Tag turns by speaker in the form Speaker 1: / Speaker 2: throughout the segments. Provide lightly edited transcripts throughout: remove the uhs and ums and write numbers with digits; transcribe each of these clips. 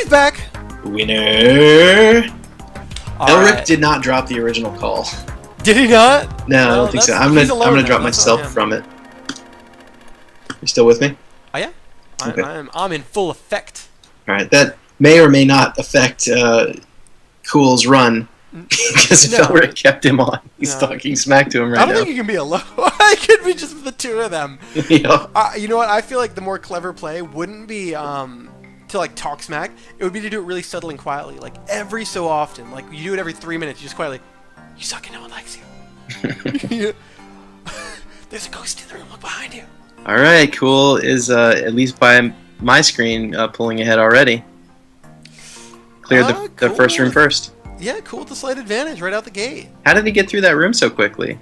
Speaker 1: back.
Speaker 2: Winner. Elric
Speaker 1: Right.
Speaker 2: did not drop the original call.
Speaker 1: Did he not?
Speaker 2: No, I
Speaker 1: Well,
Speaker 2: don't think so.
Speaker 1: that's-
Speaker 2: I'm
Speaker 1: he's
Speaker 2: gonna
Speaker 1: alone now.
Speaker 2: drop
Speaker 1: That's on
Speaker 2: myself
Speaker 1: him.
Speaker 2: from it. You still with me?
Speaker 1: Oh yeah.
Speaker 2: Okay.
Speaker 1: I'm in full effect.
Speaker 2: All right. That may or may not affect Cool's run because if
Speaker 1: No.
Speaker 2: Elric kept him on, he's
Speaker 1: No.
Speaker 2: talking smack to him
Speaker 1: I
Speaker 2: right
Speaker 1: don't
Speaker 2: now.
Speaker 1: think you can be alone. It could be just the two of them.
Speaker 2: Yeah.
Speaker 1: You know what? I feel like the more clever play wouldn't be to like talk smack. It would be to do it really subtly and quietly, like every so often. Like you do it every 3 minutes. You just quietly, you suck and no one likes you. There's a ghost in the room. Look behind you.
Speaker 2: All right. Cool is at least by my screen pulling ahead already. Cleared the first room first.
Speaker 1: Yeah, cool with the slight advantage right out the gate.
Speaker 2: How did he get through that room so quickly?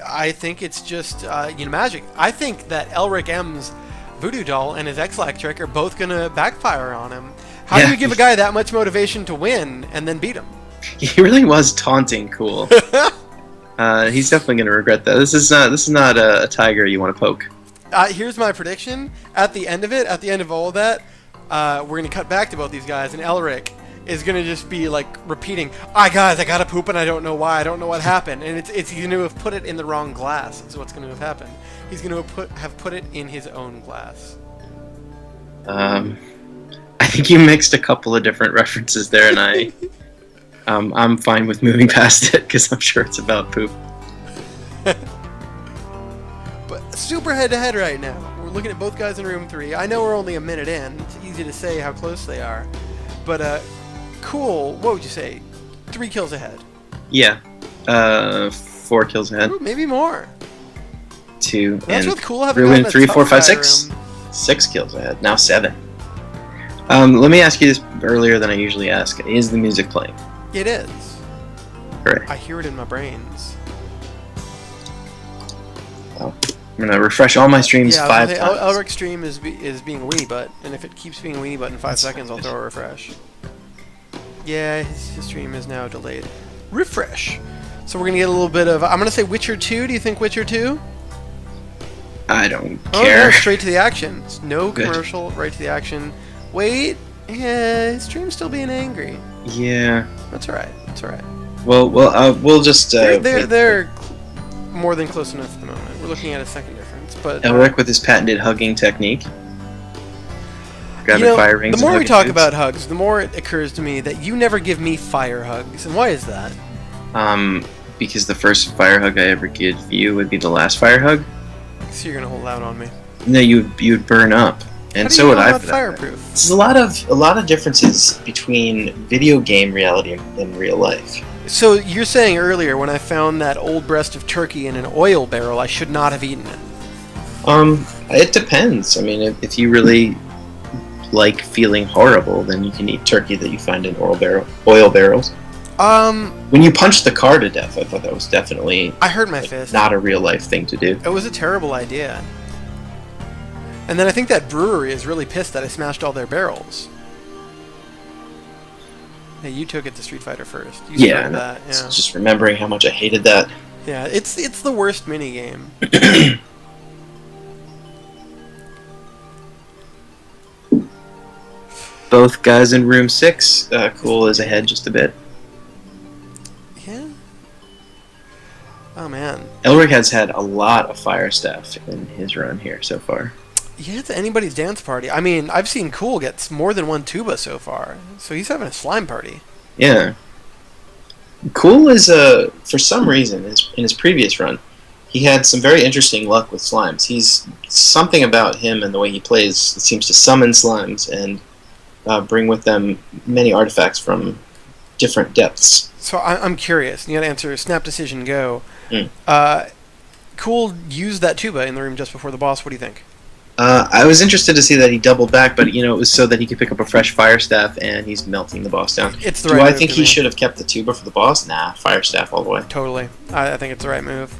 Speaker 1: I think it's just magic. I think that Elric M's voodoo doll and his X-Lac trick are both gonna backfire on him. How do you give a guy that much motivation to win and then beat him?
Speaker 2: He really was taunting Cool. He's definitely gonna regret that. This is not a tiger you want to poke.
Speaker 1: Here's my prediction. At the end of all of that, we're gonna cut back to both these guys, and Elric is gonna just be like repeating, guys, I gotta poop and I don't know why, I don't know what happened," and he's gonna have put it in the wrong glass. Is what's gonna have happened. He's gonna have put it in his own glass.
Speaker 2: I think you mixed a couple of different references there, and I'm fine with moving past it because I'm sure it's about poop.
Speaker 1: But super head-to-head right now. We're looking at both guys in room 3. I know we're only a minute in. It's easy to say how close they are. But, Cool, what would you say? 3 kills ahead.
Speaker 2: Yeah, 4 kills ahead.
Speaker 1: Ooh, maybe more.
Speaker 2: 2
Speaker 1: That's
Speaker 2: and
Speaker 1: with Cool having
Speaker 2: Ruin
Speaker 1: gotten a
Speaker 2: 3,
Speaker 1: tough
Speaker 2: 4, 5,
Speaker 1: guy
Speaker 2: 6.
Speaker 1: room.
Speaker 2: 6 kills ahead. Now 7. Let me ask you this earlier than I usually ask. Is the music playing?
Speaker 1: It is.
Speaker 2: Correct.
Speaker 1: I hear it in my brains.
Speaker 2: I'm gonna refresh all my streams
Speaker 1: Yeah,
Speaker 2: 5 times.
Speaker 1: Elric's stream is being a weenie butt, and if it keeps being a weenie butt in 5 seconds, I'll throw a refresh. Yeah, his stream is now delayed. Refresh. So we're gonna get a little bit of. I'm gonna say Witcher 2. Do you think Witcher 2?
Speaker 2: I don't
Speaker 1: Oh,
Speaker 2: care.
Speaker 1: no, straight to the action. It's no
Speaker 2: Good.
Speaker 1: commercial, right to the action. Wait, yeah, his stream's still being angry.
Speaker 2: Yeah.
Speaker 1: That's alright. That's alright.
Speaker 2: Well, we'll just.
Speaker 1: They're more than close enough at the moment. We're looking at a second difference, but
Speaker 2: Elric with his patented hugging technique. Grabbing fire rings.
Speaker 1: the more
Speaker 2: and
Speaker 1: we
Speaker 2: hugging
Speaker 1: talk
Speaker 2: dudes.
Speaker 1: about hugs, the more it occurs to me that you never give me fire hugs. And why is that?
Speaker 2: Because the first fire hug I ever give you would be the last fire hug.
Speaker 1: So you're gonna hold out on me.
Speaker 2: No, you'd burn up, and
Speaker 1: How do
Speaker 2: so
Speaker 1: you
Speaker 2: would
Speaker 1: know
Speaker 2: I.
Speaker 1: about
Speaker 2: For that matter.
Speaker 1: fireproof?
Speaker 2: There's a lot of differences between video game reality and real life.
Speaker 1: So you're saying earlier when I found that old breast of turkey in an oil barrel, I should not have eaten it.
Speaker 2: It depends. I mean, if you really like feeling horrible, then you can eat turkey that you find in oil barrels. When you punched the car to death, I thought that was definitely
Speaker 1: I hurt my fist.
Speaker 2: not a real life thing to do.
Speaker 1: It was a terrible idea. And then I think that brewery is really pissed that I smashed all their barrels. Hey, you took it to Street Fighter first. You
Speaker 2: Yeah,
Speaker 1: started that.
Speaker 2: it's
Speaker 1: Yeah.
Speaker 2: just remembering how much I hated that.
Speaker 1: Yeah, it's the worst minigame.
Speaker 2: Both guys in room 6. Cool is ahead just a bit.
Speaker 1: Yeah. Oh man.
Speaker 2: Elric has had a lot of fire staff in his run here so far.
Speaker 1: Yeah, it's anybody's dance party. I mean, I've seen Cool get more than one tuba so far, so he's having a slime party.
Speaker 2: Yeah. Cool is for some reason in his previous run, he had some very interesting luck with slimes. He's something about him and the way he plays that seems to summon slimes and bring with them many artifacts from different depths.
Speaker 1: So I'm curious. You got to answer. Snap decision. Go. Cool used that tuba in the room just before the boss. What do you think?
Speaker 2: I was interested to see that he doubled back, but it was so that he could pick up a fresh fire staff, and he's melting the boss down.
Speaker 1: It's the
Speaker 2: Do
Speaker 1: right
Speaker 2: I
Speaker 1: move
Speaker 2: think
Speaker 1: to
Speaker 2: he
Speaker 1: me.
Speaker 2: should have kept the tuba for the boss? Nah, fire staff all the way.
Speaker 1: Totally. I think it's the right move.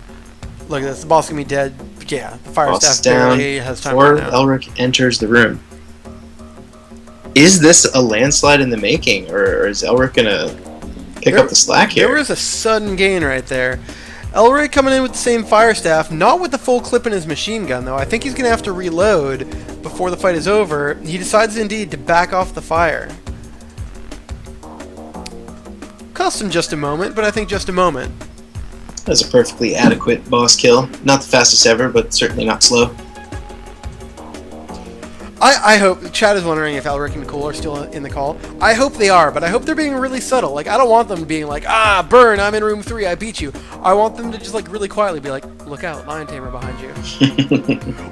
Speaker 1: Look at this. The boss can be dead. Yeah, the fire
Speaker 2: Boss is
Speaker 1: staff
Speaker 2: down
Speaker 1: barely has time
Speaker 2: before
Speaker 1: to run out.
Speaker 2: Elric enters the room. Is this a landslide in the making, or is Elric gonna pick up the slack here?
Speaker 1: There was a sudden gain right there. Elric coming in with the same fire staff, not with the full clip in his machine gun though. I think he's going to have to reload before the fight is over. He decides indeed to back off the fire. cost him just a moment, but I think just a moment.
Speaker 2: That's a perfectly adequate boss kill. Not the fastest ever, but certainly not slow.
Speaker 1: I hope, Chad is wondering if Elric and Nicole are still in the call. I hope they are, but I hope they're being really subtle. Like, I don't want them being like, burn, I'm in room 3, I beat you. I want them to just, like, really quietly be like, look out, lion tamer behind you.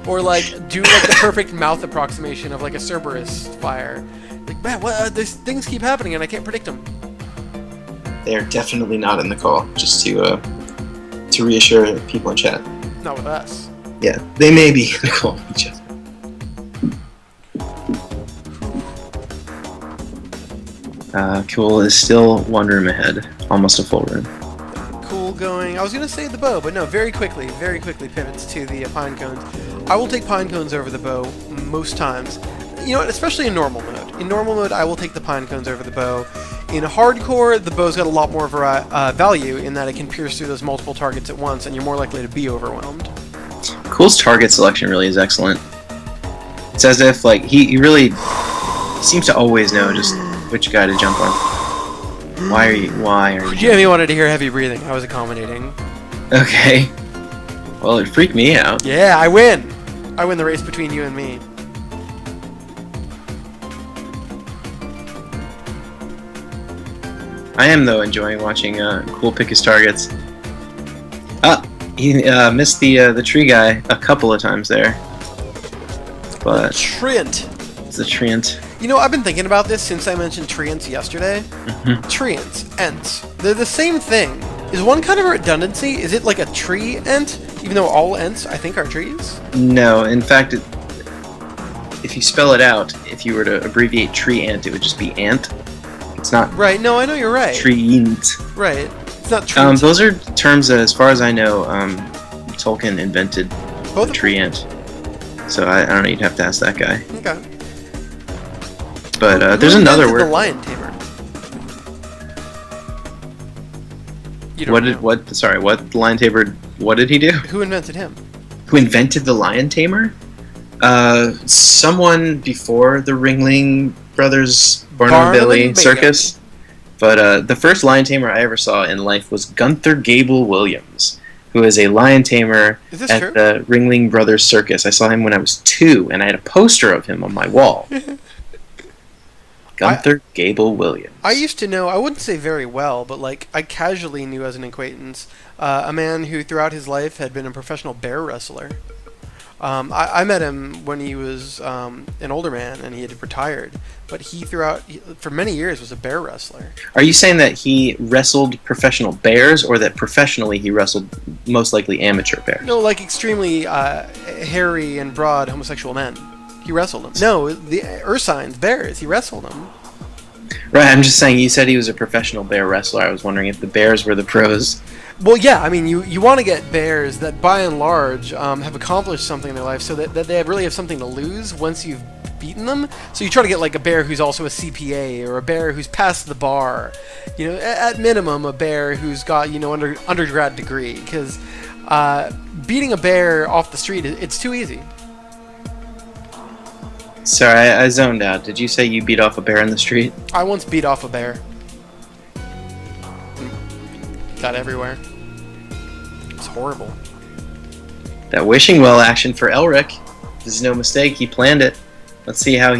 Speaker 1: Or, like, do, like, the perfect mouth approximation of, like, a Cerberus fire. Like, man, what, these things keep happening and I can't predict them.
Speaker 2: They're definitely not in the call, just to reassure people in chat.
Speaker 1: Not with us.
Speaker 2: Yeah, they may be in the call with each other. Cool is still one room ahead, almost a full room.
Speaker 1: Cool going. I was going to say the bow, but no, very quickly pivots to the pine cones. I will take pine cones over the bow most times. You know what, especially in normal mode. In normal mode, I will take the pine cones over the bow. In hardcore, the bow's got a lot more value in that it can pierce through those multiple targets at once, and you're more likely to be overwhelmed.
Speaker 2: Cool's target selection really is excellent. It's as if, like, he really seems to always know just which guy to jump on. Why are you
Speaker 1: Jimmy wanted to hear heavy breathing. I was accommodating.
Speaker 2: Okay. Well, it freaked me out.
Speaker 1: Yeah, I win! I win the race between you and me.
Speaker 2: I am, though, enjoying watching Cool pick his targets. He missed the tree guy a couple of times there. But
Speaker 1: Trent.
Speaker 2: It's a treant.
Speaker 1: You know, I've been thinking about this since I mentioned treants yesterday. Treants, ents. They're the same thing. Is one kind of a redundancy? Is it like a tree ent? Even though all ents, I think, are trees?
Speaker 2: No, in fact, if you spell it out, if you were to abbreviate tree ent, it would just be ant. It's not.
Speaker 1: Right, no, I know you're right.
Speaker 2: Treant.
Speaker 1: Right. It's not treant.
Speaker 2: Those are terms that, as far as I know, Tolkien invented
Speaker 1: Both
Speaker 2: the tree ent. So I don't know, you'd have to ask that guy.
Speaker 1: Okay.
Speaker 2: But there's another word.
Speaker 1: The lion tamer.
Speaker 2: What the lion tamer? What did he do?
Speaker 1: Who invented him?
Speaker 2: Who invented the lion tamer? Someone before the Ringling Brothers Barnum Bailey circus. But the first lion tamer I ever saw in life was Gunther Gable Williams, who is a lion tamer at
Speaker 1: true?
Speaker 2: the Ringling Brothers circus. I saw him when I was 2, and I had a poster of him on my wall. Gunther Gable Williams.
Speaker 1: I used to know, I wouldn't say very well, but like I casually knew as an acquaintance, a man who throughout his life had been a professional bear wrestler. I met him when he was an older man and he had retired, but he for many years was a bear wrestler.
Speaker 2: Are you saying that he wrestled professional bears, or that professionally he wrestled most likely amateur bears?
Speaker 1: No, like extremely hairy and broad homosexual men. He wrestled them. No, the Ursines, bears, he wrestled them.
Speaker 2: Right, I'm just saying, you said he was a professional bear wrestler. I was wondering if the bears were the pros.
Speaker 1: Well, yeah, I mean, you want to get bears that, by and large, have accomplished something in their life, so that they really have something to lose once you've beaten them. So you try to get, like, a bear who's also a CPA, or a bear who's passed the bar. You know, at minimum, a bear who's got, you know, undergrad degree, because beating a bear off the street, it's too easy.
Speaker 2: Sorry, I zoned out. Did you say you beat off a bear in the street?
Speaker 1: I once beat off a bear. Got everywhere. It's horrible.
Speaker 2: That wishing well action for Elric. This is no mistake. He planned it. Let's see how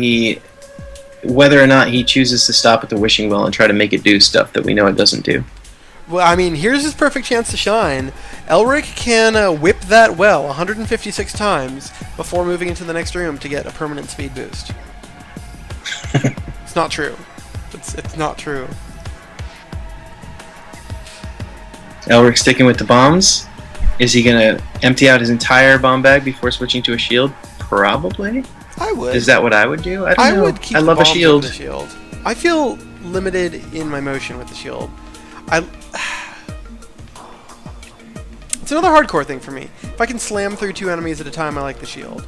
Speaker 2: whether or not he chooses to stop at the wishing well and try to make it do stuff that we know it doesn't do.
Speaker 1: Well, I mean, here's his perfect chance to shine. Elric can whip that well 156 times before moving into the next room to get a permanent speed boost. It's not true. It's not true.
Speaker 2: Elric sticking with the bombs. Is he going to empty out his entire bomb bag before switching to a shield? Probably.
Speaker 1: I would.
Speaker 2: Is that what I would do? I don't know.
Speaker 1: Would keep
Speaker 2: I love a shield.
Speaker 1: The shield. I feel limited in my motion with the shield. It's another hardcore thing for me. If I can slam through 2 enemies at a time, I like the shield.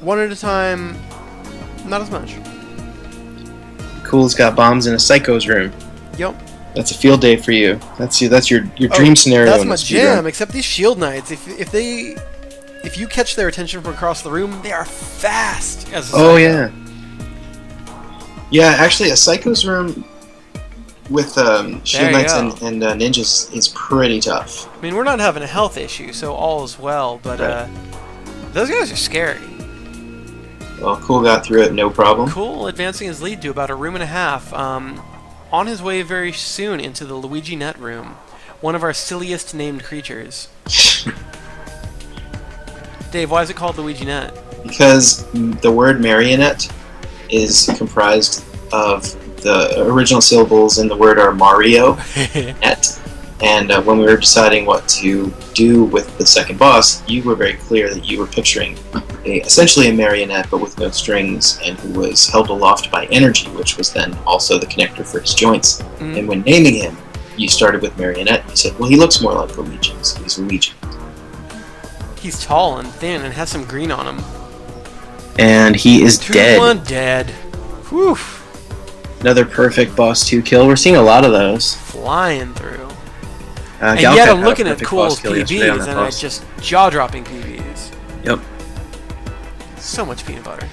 Speaker 1: 1 at a time, not as much.
Speaker 2: Cool's got bombs in a psycho's room.
Speaker 1: Yep.
Speaker 2: That's a field day for you. That's your dream scenario.
Speaker 1: That's my jam. Except these shield knights, if you catch their attention from across the room, they are fast as a psycho.
Speaker 2: Yeah. Yeah, actually, a psycho's room with Shield
Speaker 1: There you
Speaker 2: Knights
Speaker 1: go.
Speaker 2: and Ninjas is pretty tough.
Speaker 1: I mean, we're not having a health issue, so all is well, but
Speaker 2: Right.
Speaker 1: those guys are scary.
Speaker 2: Well, Cool got through it, no problem.
Speaker 1: Cool advancing his lead to about a room and a half. On his way very soon into the Luigi Net room, one of our silliest named creatures. Dave, why is it called Luigi Net?
Speaker 2: Because the word marionette is comprised of the original syllables in the word are Mario, net. And when we were deciding what to do with the second boss, you were very clear that you were picturing essentially a marionette, but with no strings, and who was held aloft by energy, which was then also the connector for his joints.
Speaker 1: Mm.
Speaker 2: And when naming him, you started with marionette. You said, well, he looks more like Luigi, so he's Luigi.
Speaker 1: He's tall and thin and has some green on him.
Speaker 2: And he is
Speaker 1: 2-1 dead. Whew.
Speaker 2: Another perfect boss 2 kill. We're seeing a lot of those.
Speaker 1: Flying through. And
Speaker 2: Galcat
Speaker 1: yet I'm
Speaker 2: had a
Speaker 1: looking at
Speaker 2: perfect
Speaker 1: Cool's
Speaker 2: boss kill yesterday on
Speaker 1: PBs
Speaker 2: that
Speaker 1: and I
Speaker 2: boss.
Speaker 1: just jaw-dropping PBs.
Speaker 2: Yep.
Speaker 1: So much peanut butter.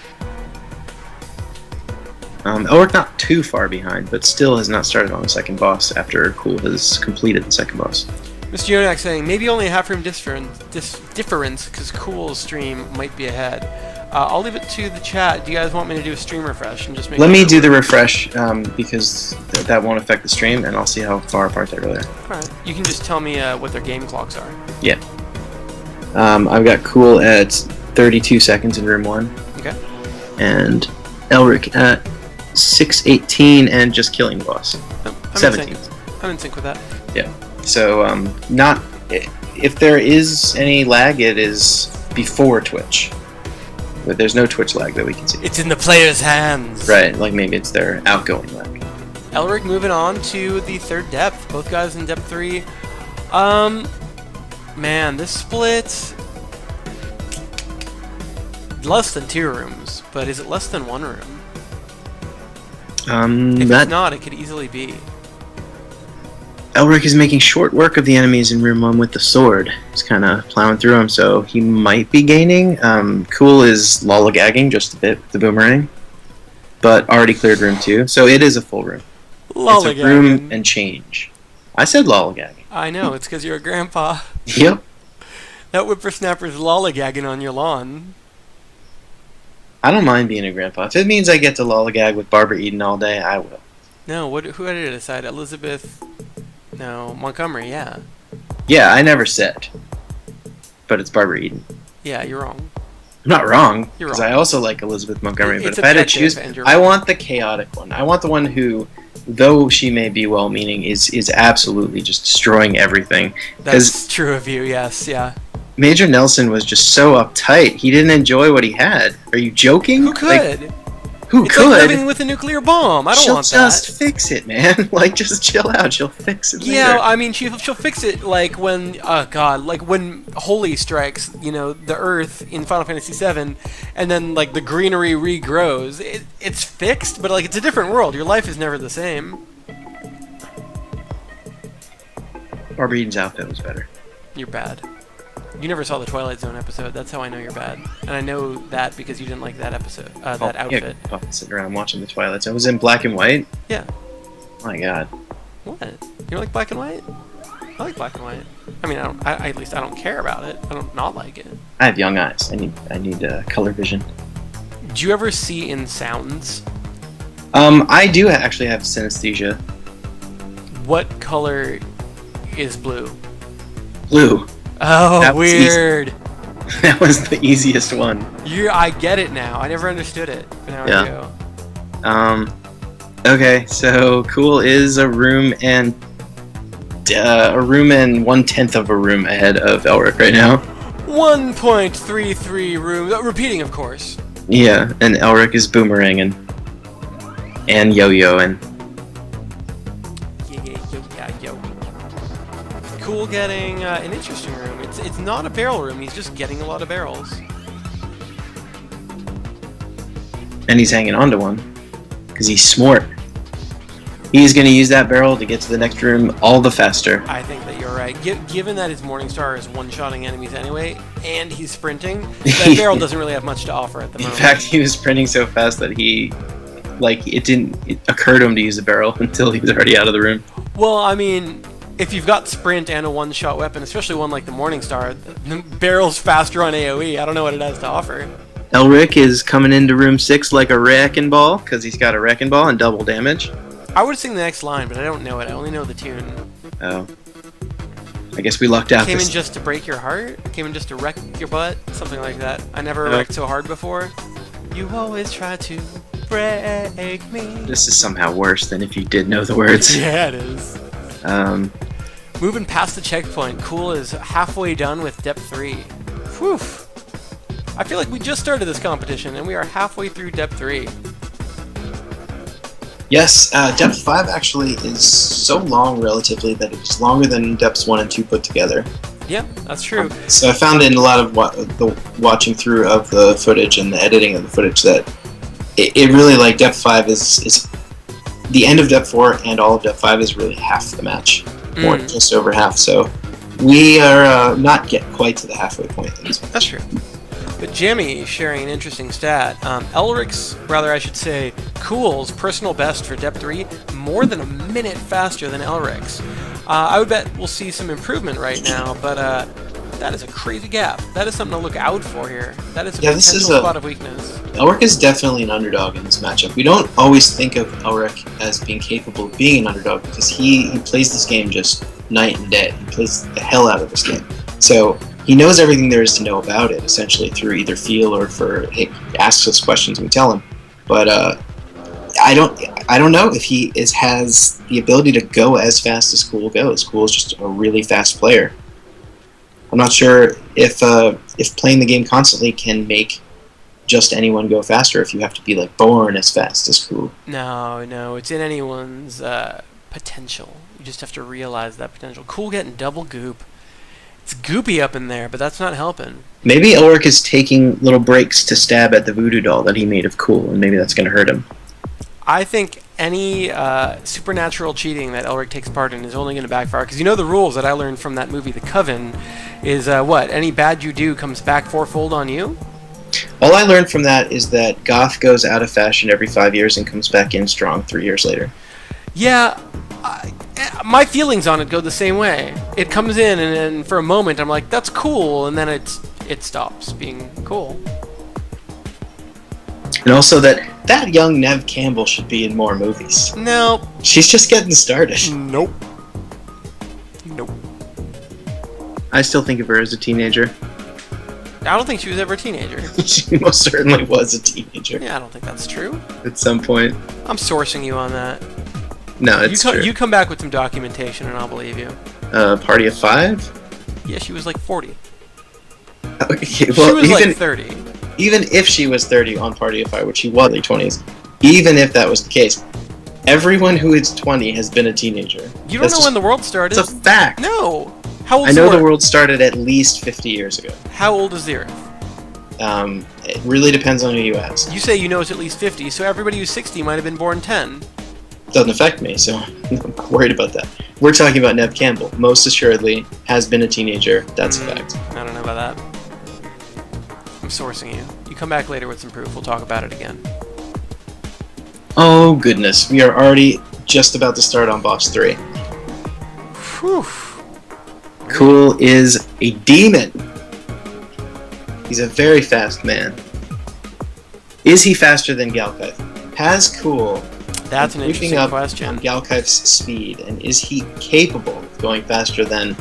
Speaker 2: Elric not too far behind, but still has not started on the second boss after Cool has completed the second boss.
Speaker 1: Mr. Yonak saying, maybe only a half room difference because Cool's stream might be ahead. I'll leave it to the chat. Do you guys want me to do a stream refresh and just make
Speaker 2: Let me
Speaker 1: sure
Speaker 2: do the refresh because that won't affect the stream, and I'll see how far apart they really are.
Speaker 1: Alright. You can just tell me what their game clocks are.
Speaker 2: Yeah. I've got Cool at 32 seconds in room 1.
Speaker 1: Okay.
Speaker 2: And Elric at 6:18 and just killing the boss.
Speaker 1: I'm
Speaker 2: 17.
Speaker 1: I'm in sync with that.
Speaker 2: Yeah. So, not... If there is any lag, it is before Twitch. But there's no Twitch lag that we can see.
Speaker 1: It's in the player's hands.
Speaker 2: Right, like maybe it's their outgoing lag.
Speaker 1: Elric moving on to the third depth. Both guys in depth 3. Man, this split... Less than 2 rooms, but is it less than 1 room? If it's not, it could easily be.
Speaker 2: Elric is making short work of the enemies in room 1 with the sword. He's kind of plowing through them, so he might be gaining. Cool is lollygagging just a bit with the boomerang, but already cleared room 2, so it is a full room. It's a room and change. I said lollygagging.
Speaker 1: I know, it's because you're a grandpa.
Speaker 2: Yep.
Speaker 1: That whippersnapper's lollygagging on your lawn.
Speaker 2: I don't mind being a grandpa. If it means I get to lollygag with Barbara Eden all day, I will.
Speaker 1: No, who did it decide? Elizabeth... No, Montgomery, yeah.
Speaker 2: Yeah, I never said. But it's Barbara Eden.
Speaker 1: Yeah, you're wrong.
Speaker 2: I'm not wrong,
Speaker 1: You're
Speaker 2: because
Speaker 1: wrong.
Speaker 2: I also like Elizabeth Montgomery, but
Speaker 1: It's
Speaker 2: if I had to
Speaker 1: objective,
Speaker 2: choose,
Speaker 1: and you're
Speaker 2: I
Speaker 1: wrong.
Speaker 2: want the chaotic one. I want the one who, though she may be well-meaning, is absolutely just destroying everything. Because
Speaker 1: That's true of you, yes, yeah.
Speaker 2: Major Nelson was just so uptight. He didn't enjoy what he had. Are you joking?
Speaker 1: Who could?
Speaker 2: Like, who
Speaker 1: It's
Speaker 2: could?
Speaker 1: like living with a nuclear bomb. I don't
Speaker 2: She'll
Speaker 1: want
Speaker 2: just
Speaker 1: that.
Speaker 2: fix it, man. Like, just chill out. She'll fix it
Speaker 1: Yeah,
Speaker 2: later.
Speaker 1: I mean, she'll fix it like when, oh god, like when Holy strikes, you know, the Earth in Final Fantasy VII, and then like the greenery regrows. It's fixed, but like it's a different world. Your life is never the same.
Speaker 2: Barbara Eden's outfit was better.
Speaker 1: You're bad. You never saw the Twilight Zone episode. That's how I know you're bad. And I know that because you didn't like that episode, that outfit.
Speaker 2: Yeah, sitting around watching the Twilight Zone. It was in black and white?
Speaker 1: Yeah.
Speaker 2: My god.
Speaker 1: What? You don't like black and white? I like black and white. I mean, at least I don't care about it. I don't not like it.
Speaker 2: I have young eyes. I need color vision.
Speaker 1: Do you ever see in sounds?
Speaker 2: I do actually have synesthesia.
Speaker 1: What color is blue?
Speaker 2: Blue.
Speaker 1: Oh,
Speaker 2: That was
Speaker 1: weird.
Speaker 2: That was the easiest one.
Speaker 1: I get it now. I never understood it. But now
Speaker 2: Yeah.
Speaker 1: I do.
Speaker 2: Okay, so Cool is a room and 1/10 of a room ahead of Elric right now.
Speaker 1: 1.33 rooms. Repeating, of course.
Speaker 2: Yeah, and Elric is boomeranging and yo-yoing.
Speaker 1: Yo. Cool getting an interesting room. It's not a barrel room. He's just getting a lot of barrels.
Speaker 2: And he's hanging on to one because he's smart. He's going to use that barrel to get to the next room all the faster.
Speaker 1: I think that you're right. Given that his Morningstar is one-shotting enemies anyway, and he's sprinting, that barrel doesn't really have much to offer at the
Speaker 2: In
Speaker 1: moment.
Speaker 2: fact, he was sprinting so fast that he like it didn't occur to him to use a barrel until he was already out of the room.
Speaker 1: Well, I mean, if you've got sprint and a one-shot weapon, especially one like the Morningstar, the barrel's faster on AoE. I don't know what it has to offer.
Speaker 2: Elric is coming into room 6 like a wrecking ball because he's got a wrecking ball and double damage.
Speaker 1: I would sing the next line, but I don't know it. I only know the tune.
Speaker 2: Oh. I guess we lucked out.
Speaker 1: Came in just to break your heart? Came in just to wreck your butt? Something like that. I never wrecked so hard before. You always try to break me.
Speaker 2: This is somehow worse than if you did know the words.
Speaker 1: Yeah, it is. Moving past the checkpoint, Cool is halfway done with Depth 3. Whew. I feel like we just started this competition, and we are halfway through Depth 3.
Speaker 2: Yes, Depth 5 actually is so long relatively that it's longer than Depths 1 and 2 put together.
Speaker 1: Yeah, that's true.
Speaker 2: So I found in a lot of the watching through of the footage and the editing of the footage that it really, like, Depth 5 is the end of Depth 4 and all of Depth 5 is really half the match, or just over half. So we are not get quite to the halfway point.
Speaker 1: That's true. But Jimmy sharing an interesting stat. Elric's, rather I should say, Cool's personal best for Depth 3, more than a minute faster than Elric's. I would bet we'll see some improvement right now, but that is a crazy gap. That is something to look out for here. That is a potential spot of weakness.
Speaker 2: Elric is definitely an underdog in this matchup. We don't always think of Elric as being capable of being an underdog because he plays this game just night and day. He plays the hell out of this game. So he knows everything there is to know about it, essentially, through either feel or he asks us questions and we tell him. But I don't know if he has the ability to go as fast as Cool goes. Cool is just a really fast player. I'm not sure if playing the game constantly can make just anyone go faster, if you have to be like born as fast as Cool.
Speaker 1: No, it's in anyone's potential. You just have to realize that potential. Cool getting double goop. It's goopy up in there, but that's not helping.
Speaker 2: Maybe Elric is taking little breaks to stab at the voodoo doll that he made of Cool, and maybe that's going to hurt him.
Speaker 1: I think any supernatural cheating that Elric takes part in is only going to backfire, because you know the rules that I learned from that movie, The Coven, is what? Any bad you do comes back fourfold on you?
Speaker 2: All I learned from that is that goth goes out of fashion every 5 years and comes back in strong 3 years later.
Speaker 1: Yeah, my feelings on it go the same way. It comes in, and for a moment I'm like, that's cool, and then it stops being cool.
Speaker 2: And also that young Nev Campbell should be in more movies.
Speaker 1: No.
Speaker 2: She's just getting started.
Speaker 1: Nope.
Speaker 2: I still think of her as a teenager.
Speaker 1: I don't think she was ever a teenager.
Speaker 2: She most certainly was a teenager.
Speaker 1: Yeah, I don't think that's true.
Speaker 2: At some point.
Speaker 1: I'm sourcing you on that.
Speaker 2: No, it's true.
Speaker 1: You come back with some documentation and I'll believe you.
Speaker 2: Party of 5?
Speaker 1: Yeah, she was like 40.
Speaker 2: Okay, well,
Speaker 1: she was like 30.
Speaker 2: Even if she was 30 on Party of 5, which she was in her 20s, even if that was the case, everyone who is 20 has been a teenager.
Speaker 1: You don't know when the world started.
Speaker 2: It's a fact.
Speaker 1: No. How old
Speaker 2: I know the world started at least 50 years ago.
Speaker 1: How old is the Earth?
Speaker 2: It really depends on who you ask.
Speaker 1: You say you know it's at least 50, so everybody who's 60 might have been born 10.
Speaker 2: Doesn't affect me, so I'm not worried about that. We're talking about Nev Campbell. Most assuredly has been a teenager. That's a fact.
Speaker 1: I don't know about that. I'm sourcing you. You come back later with some proof. We'll talk about it again.
Speaker 2: Oh, goodness. We are already just about to start on Boss 3.
Speaker 1: Whew.
Speaker 2: Cool is a demon. He's a very fast man. Is he faster than Galkaith? Has Cool...
Speaker 1: That's an interesting question.
Speaker 2: On Galkaith's speed, and is he capable of going faster than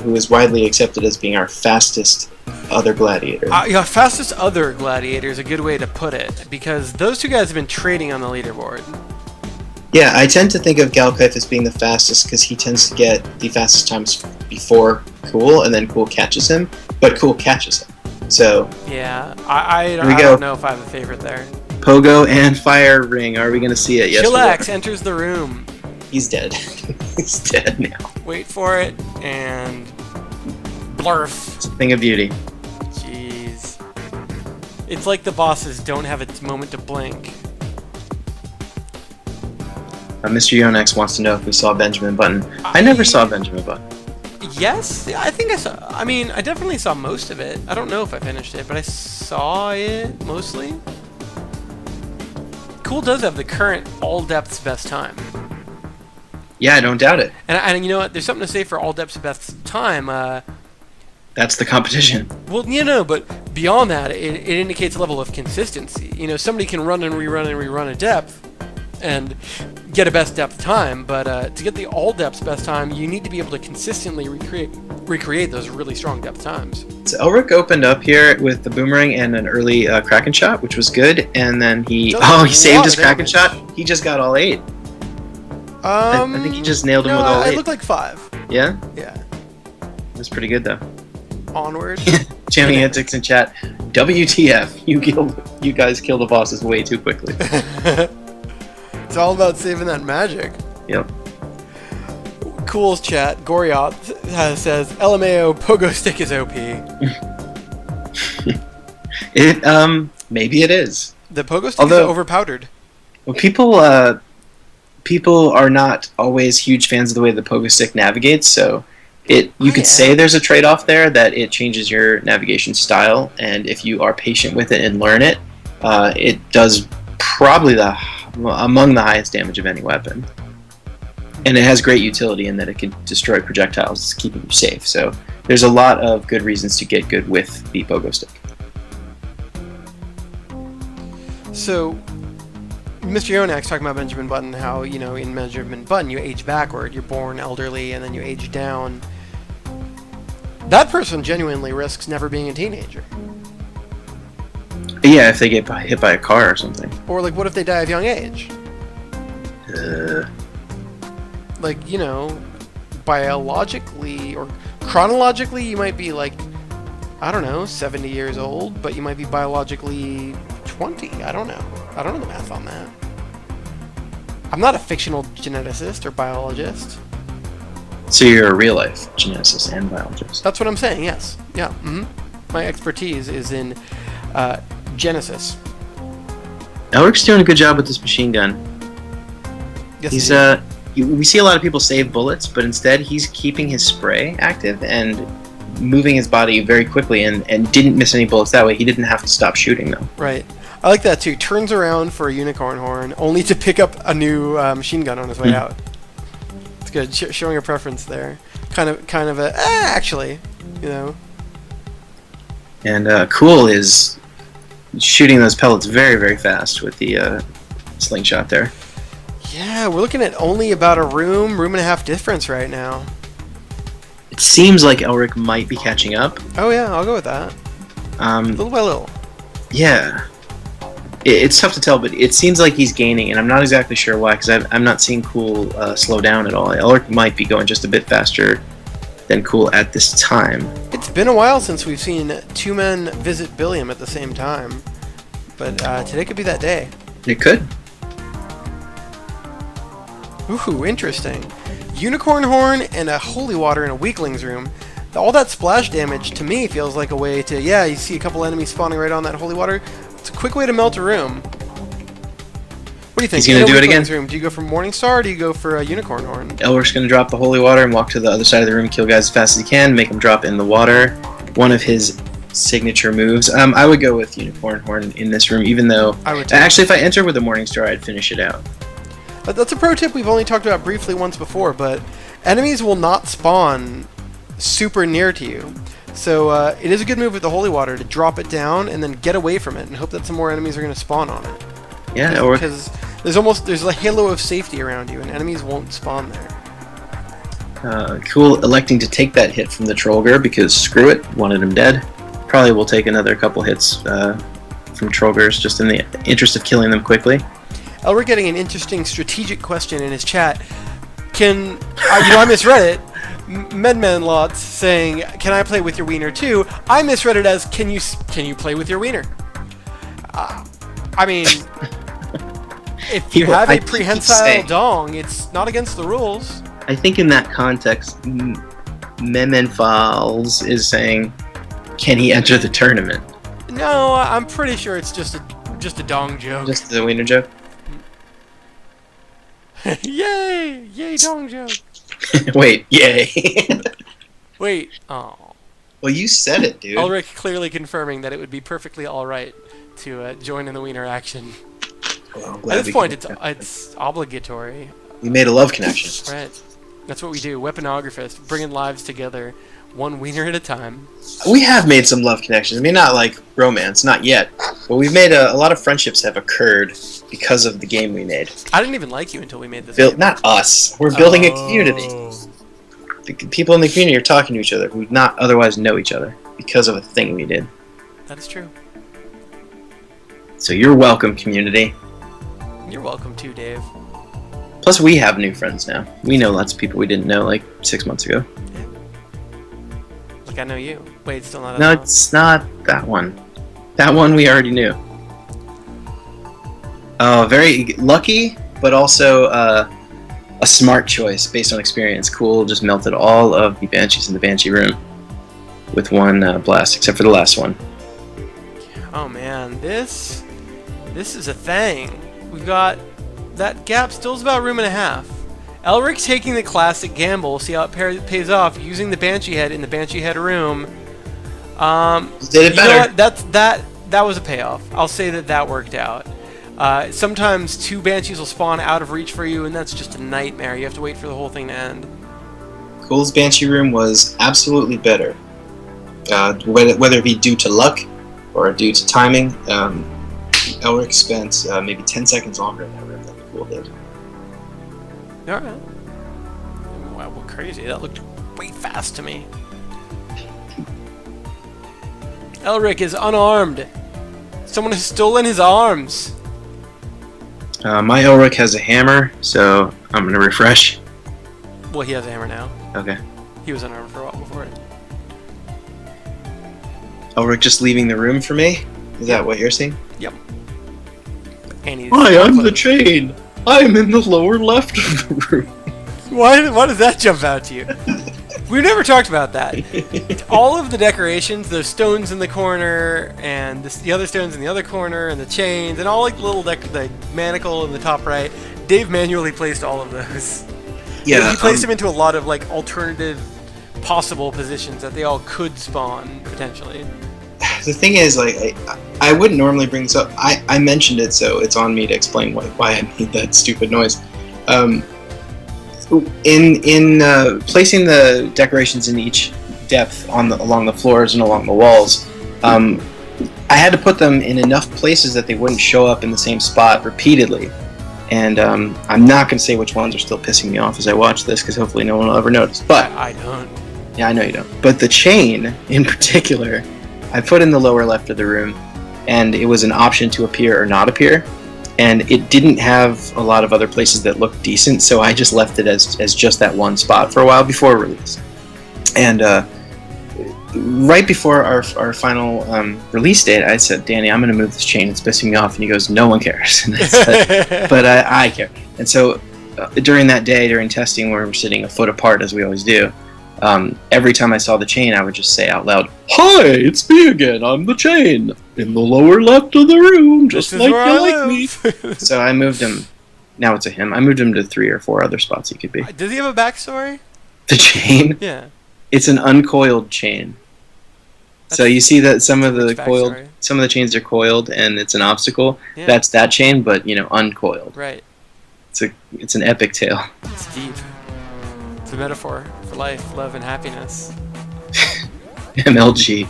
Speaker 2: who is widely accepted as being our fastest other gladiator?
Speaker 1: Yeah, fastest other gladiator is a good way to put it, because those two guys have been trading on the leaderboard.
Speaker 2: Yeah, I tend to think of Galkaith as being the fastest because he tends to get the fastest times before Cool, and then Cool catches him, but Cool catches him. So
Speaker 1: yeah, I don't know if I have a favorite there.
Speaker 2: Pogo and Fire Ring. Are we going to see it? Yes.
Speaker 1: Chillax enters the room.
Speaker 2: He's dead. He's dead now.
Speaker 1: Wait for it, and blurf.
Speaker 2: It's a thing of beauty.
Speaker 1: Jeez. It's like the bosses don't have a moment to blink.
Speaker 2: Mr. Yonex wants to know if we saw Benjamin Button. I never saw Benjamin Button.
Speaker 1: Yes, I think I saw. I mean, I definitely saw most of it. I don't know if I finished it, but I saw it mostly. Cool does have the current all depths best time.
Speaker 2: Yeah, I don't doubt it.
Speaker 1: And you know what? There's something to say for all depths best time.
Speaker 2: That's the competition.
Speaker 1: Well, but beyond that, it indicates a level of consistency. Somebody can run and rerun a depth and get a best depth time, but to get the all depths best time, you need to be able to consistently recreate those really strong depth times.
Speaker 2: So Elric opened up here with the boomerang and an early Kraken shot, which was good, and then he saved his Kraken shot. He just got all 8. I think he just nailed him with all 8.
Speaker 1: It looked like 5.
Speaker 2: Yeah?
Speaker 1: Yeah.
Speaker 2: It was pretty good, though.
Speaker 1: Onward.
Speaker 2: Jamming Antics in chat. WTF. You guys killed the bosses way too quickly.
Speaker 1: It's all about saving that magic.
Speaker 2: Yep.
Speaker 1: Cool's chat. Gorioth says, LMAO Pogo Stick is OP.
Speaker 2: Maybe it is.
Speaker 1: The Pogo Stick is overpowdered.
Speaker 2: Well, people are not always huge fans of the way the Pogo Stick navigates, so you could say there's a trade-off there, that it changes your navigation style, and if you are patient with it and learn it, it does probably among the highest damage of any weapon. And it has great utility in that it can destroy projectiles, keeping you safe. So there's a lot of good reasons to get good with the Pogo Stick.
Speaker 1: So Mr. Yonak's talking about Benjamin Button, how, in Benjamin Button you age backward, you're born elderly, and then you age down. That person genuinely risks never being a teenager.
Speaker 2: Yeah, if they get hit by a car or something.
Speaker 1: Or, what if they die of young age? Biologically or chronologically, you might be, 70 years old, but you might be biologically 20. I don't know. I don't know the math on that. I'm not a fictional geneticist or biologist.
Speaker 2: So you're a real-life geneticist and biologist.
Speaker 1: That's what I'm saying, yes. Yeah, mm-hmm. My expertise is in Genesis.
Speaker 2: Elric's doing a good job with this machine gun.
Speaker 1: Yes,
Speaker 2: we see a lot of people save bullets, but instead he's keeping his spray active and moving his body very quickly and didn't miss any bullets that way. He didn't have to stop shooting, though.
Speaker 1: Right. I like that, too. Turns around for a unicorn horn, only to pick up a new machine gun on his way out. It's good. Showing a preference there. Kind of a, actually,
Speaker 2: And Cool is shooting those pellets very, very fast with the slingshot there.
Speaker 1: Yeah, we're looking at only about a room and a half difference right now.
Speaker 2: It seems like Elric might be catching up.
Speaker 1: Oh yeah, I'll go with that. Little by little.
Speaker 2: Yeah. It's tough to tell, but it seems like he's gaining, and I'm not exactly sure why, because I'm not seeing Cool slow down at all. Elric might be going just a bit faster than Cool at this time.
Speaker 1: It's been a while since we've seen 2 men visit Billiam at the same time, but today could be that day.
Speaker 2: It could.
Speaker 1: Ooh, interesting. Unicorn horn and a holy water in a weakling's room. All that splash damage to me feels like a way to, you see a couple enemies spawning right on that holy water. It's a quick way to melt a room. What do you think?
Speaker 2: He's going to do it again.
Speaker 1: Room, do you go for Morningstar or do you go for a unicorn horn?
Speaker 2: Elric's going to drop the holy water and walk to the other side of the room, kill guys as fast as he can, make them drop in the water. One of his signature moves. I would go with unicorn horn in this room, even though...
Speaker 1: I would too.
Speaker 2: Actually, if I enter with a Morningstar, I'd finish it out.
Speaker 1: That's a pro tip we've only talked about briefly once before, but enemies will not spawn super near to you. So it is a good move with the holy water to drop it down and then get away from it and hope that some more enemies are going to spawn on it.
Speaker 2: Yeah,
Speaker 1: because there's a halo of safety around you and enemies won't spawn there.
Speaker 2: Cool electing to take that hit from the Trollger because screw it, wanted him dead. Probably will take another couple hits from Trollgers just in the interest of killing them quickly.
Speaker 1: Elric getting an interesting strategic question in his chat. I misread it. Medmanlots saying, "Can I play with your wiener too?" I misread it as, "Can you play with your wiener?" I mean, if you have a prehensile dong, it's not against the rules.
Speaker 2: I think in that context, Memenfals is saying, "Can he enter the tournament?"
Speaker 1: No, I'm pretty sure it's just a dong joke.
Speaker 2: Just the wiener joke.
Speaker 1: Yay! Yay, dong joke.
Speaker 2: Wait, yay.
Speaker 1: Wait, oh.
Speaker 2: Well, you said it, dude.
Speaker 1: Ulrich clearly confirming that it would be perfectly alright to join in the wiener action.
Speaker 2: Well, I'm
Speaker 1: At
Speaker 2: glad
Speaker 1: this
Speaker 2: we
Speaker 1: point,
Speaker 2: can-
Speaker 1: it's obligatory.
Speaker 2: we made a love connection.
Speaker 1: Right. That's what we do. Weaponographist, bringing lives together, one wiener at a time.
Speaker 2: We have made some love connections. I mean, not like romance, not yet. But we've made a lot of friendships have occurred because of the game we made.
Speaker 1: I didn't even like you until we made this game.
Speaker 2: Not us. We're building a community.
Speaker 1: Oh.
Speaker 2: The people in the community are talking to each other who would not otherwise know each other because of a thing we did.
Speaker 1: That is true.
Speaker 2: So you're welcome, community.
Speaker 1: You're welcome too, Dave.
Speaker 2: Plus, we have new friends now. We know lots of people we didn't know like 6 months ago.
Speaker 1: Yeah. Like I know you. Wait, it's still not.
Speaker 2: No, it's not that one. That one we already knew. Very lucky, but also a smart choice based on experience. Cool just melted all of the banshees in the banshee room with one blast, except for the last one.
Speaker 1: Oh man, this is a thing. We've got that gap still's about a room and a half. Elric taking the classic gamble, see how it pays off, using the banshee head in the banshee head room.
Speaker 2: Did it better.
Speaker 1: You know what? That was a payoff. I'll say that worked out. Sometimes 2 banshees will spawn out of reach for you, and that's just a nightmare. You have to wait for the whole thing to end.
Speaker 2: Cool's banshee room was absolutely better. Whether it be due to luck or due to timing, Elric spent maybe 10 seconds longer in that room than Cool did.
Speaker 1: Alright. Wow, well, crazy. That looked way fast to me. Elric is unarmed. Someone has stolen his arms.
Speaker 2: My Elric has a hammer, so I'm going to refresh.
Speaker 1: Well, he has a hammer now.
Speaker 2: Okay.
Speaker 1: He was unarmed for a while before it.
Speaker 2: Elric just leaving the room for me? Is that what you're seeing?
Speaker 1: Yep. And he's
Speaker 2: Hi, I'm the
Speaker 1: clothes.
Speaker 2: chain. I'm in the lower left of the room.
Speaker 1: Why does that jump out to you? We've never talked about that. All of the decorations, the stones in the corner, and the other stones in the other corner, and the chains, and all like the little the manacle in the top right. Dave manually placed all of those.
Speaker 2: Yeah,
Speaker 1: he placed them into a lot of like alternative, possible positions that they all could spawn potentially.
Speaker 2: The thing is, like, I wouldn't normally bring this up. I mentioned it, so it's on me to explain why I made that stupid noise. In placing the decorations in each depth along the floors and along the walls, I had to put them in enough places that they wouldn't show up in the same spot repeatedly. And I'm not going to say which ones are still pissing me off as I watch this, because hopefully no one will ever notice. But
Speaker 1: I don't.
Speaker 2: Yeah, I know you don't. But the chain, in particular, I put in the lower left of the room, and it was an option to appear or not appear. And it didn't have a lot of other places that looked decent, so I just left it as just that one spot for a while before release. And right before our final release date, I said, Danny, I'm going to move this chain. It's pissing me off. And he goes, no one cares. And I said, but I care. And so during that day, during testing, where we're sitting a foot apart, as we always do, every time I saw the chain, I would just say out loud, "Hi, it's me again. I'm the chain in the lower left of the room, just like you like me." So I moved him. Now it's a him. I moved him to 3 or 4 other spots he could be.
Speaker 1: Does he have a backstory?
Speaker 2: The chain?
Speaker 1: Yeah.
Speaker 2: It's an uncoiled chain. So you see that some of the chains are coiled, and it's an obstacle.
Speaker 1: Yeah.
Speaker 2: That's that chain, but uncoiled.
Speaker 1: Right.
Speaker 2: It's an epic tale.
Speaker 1: It's deep. It's a metaphor for life, love, and happiness.
Speaker 2: MLG.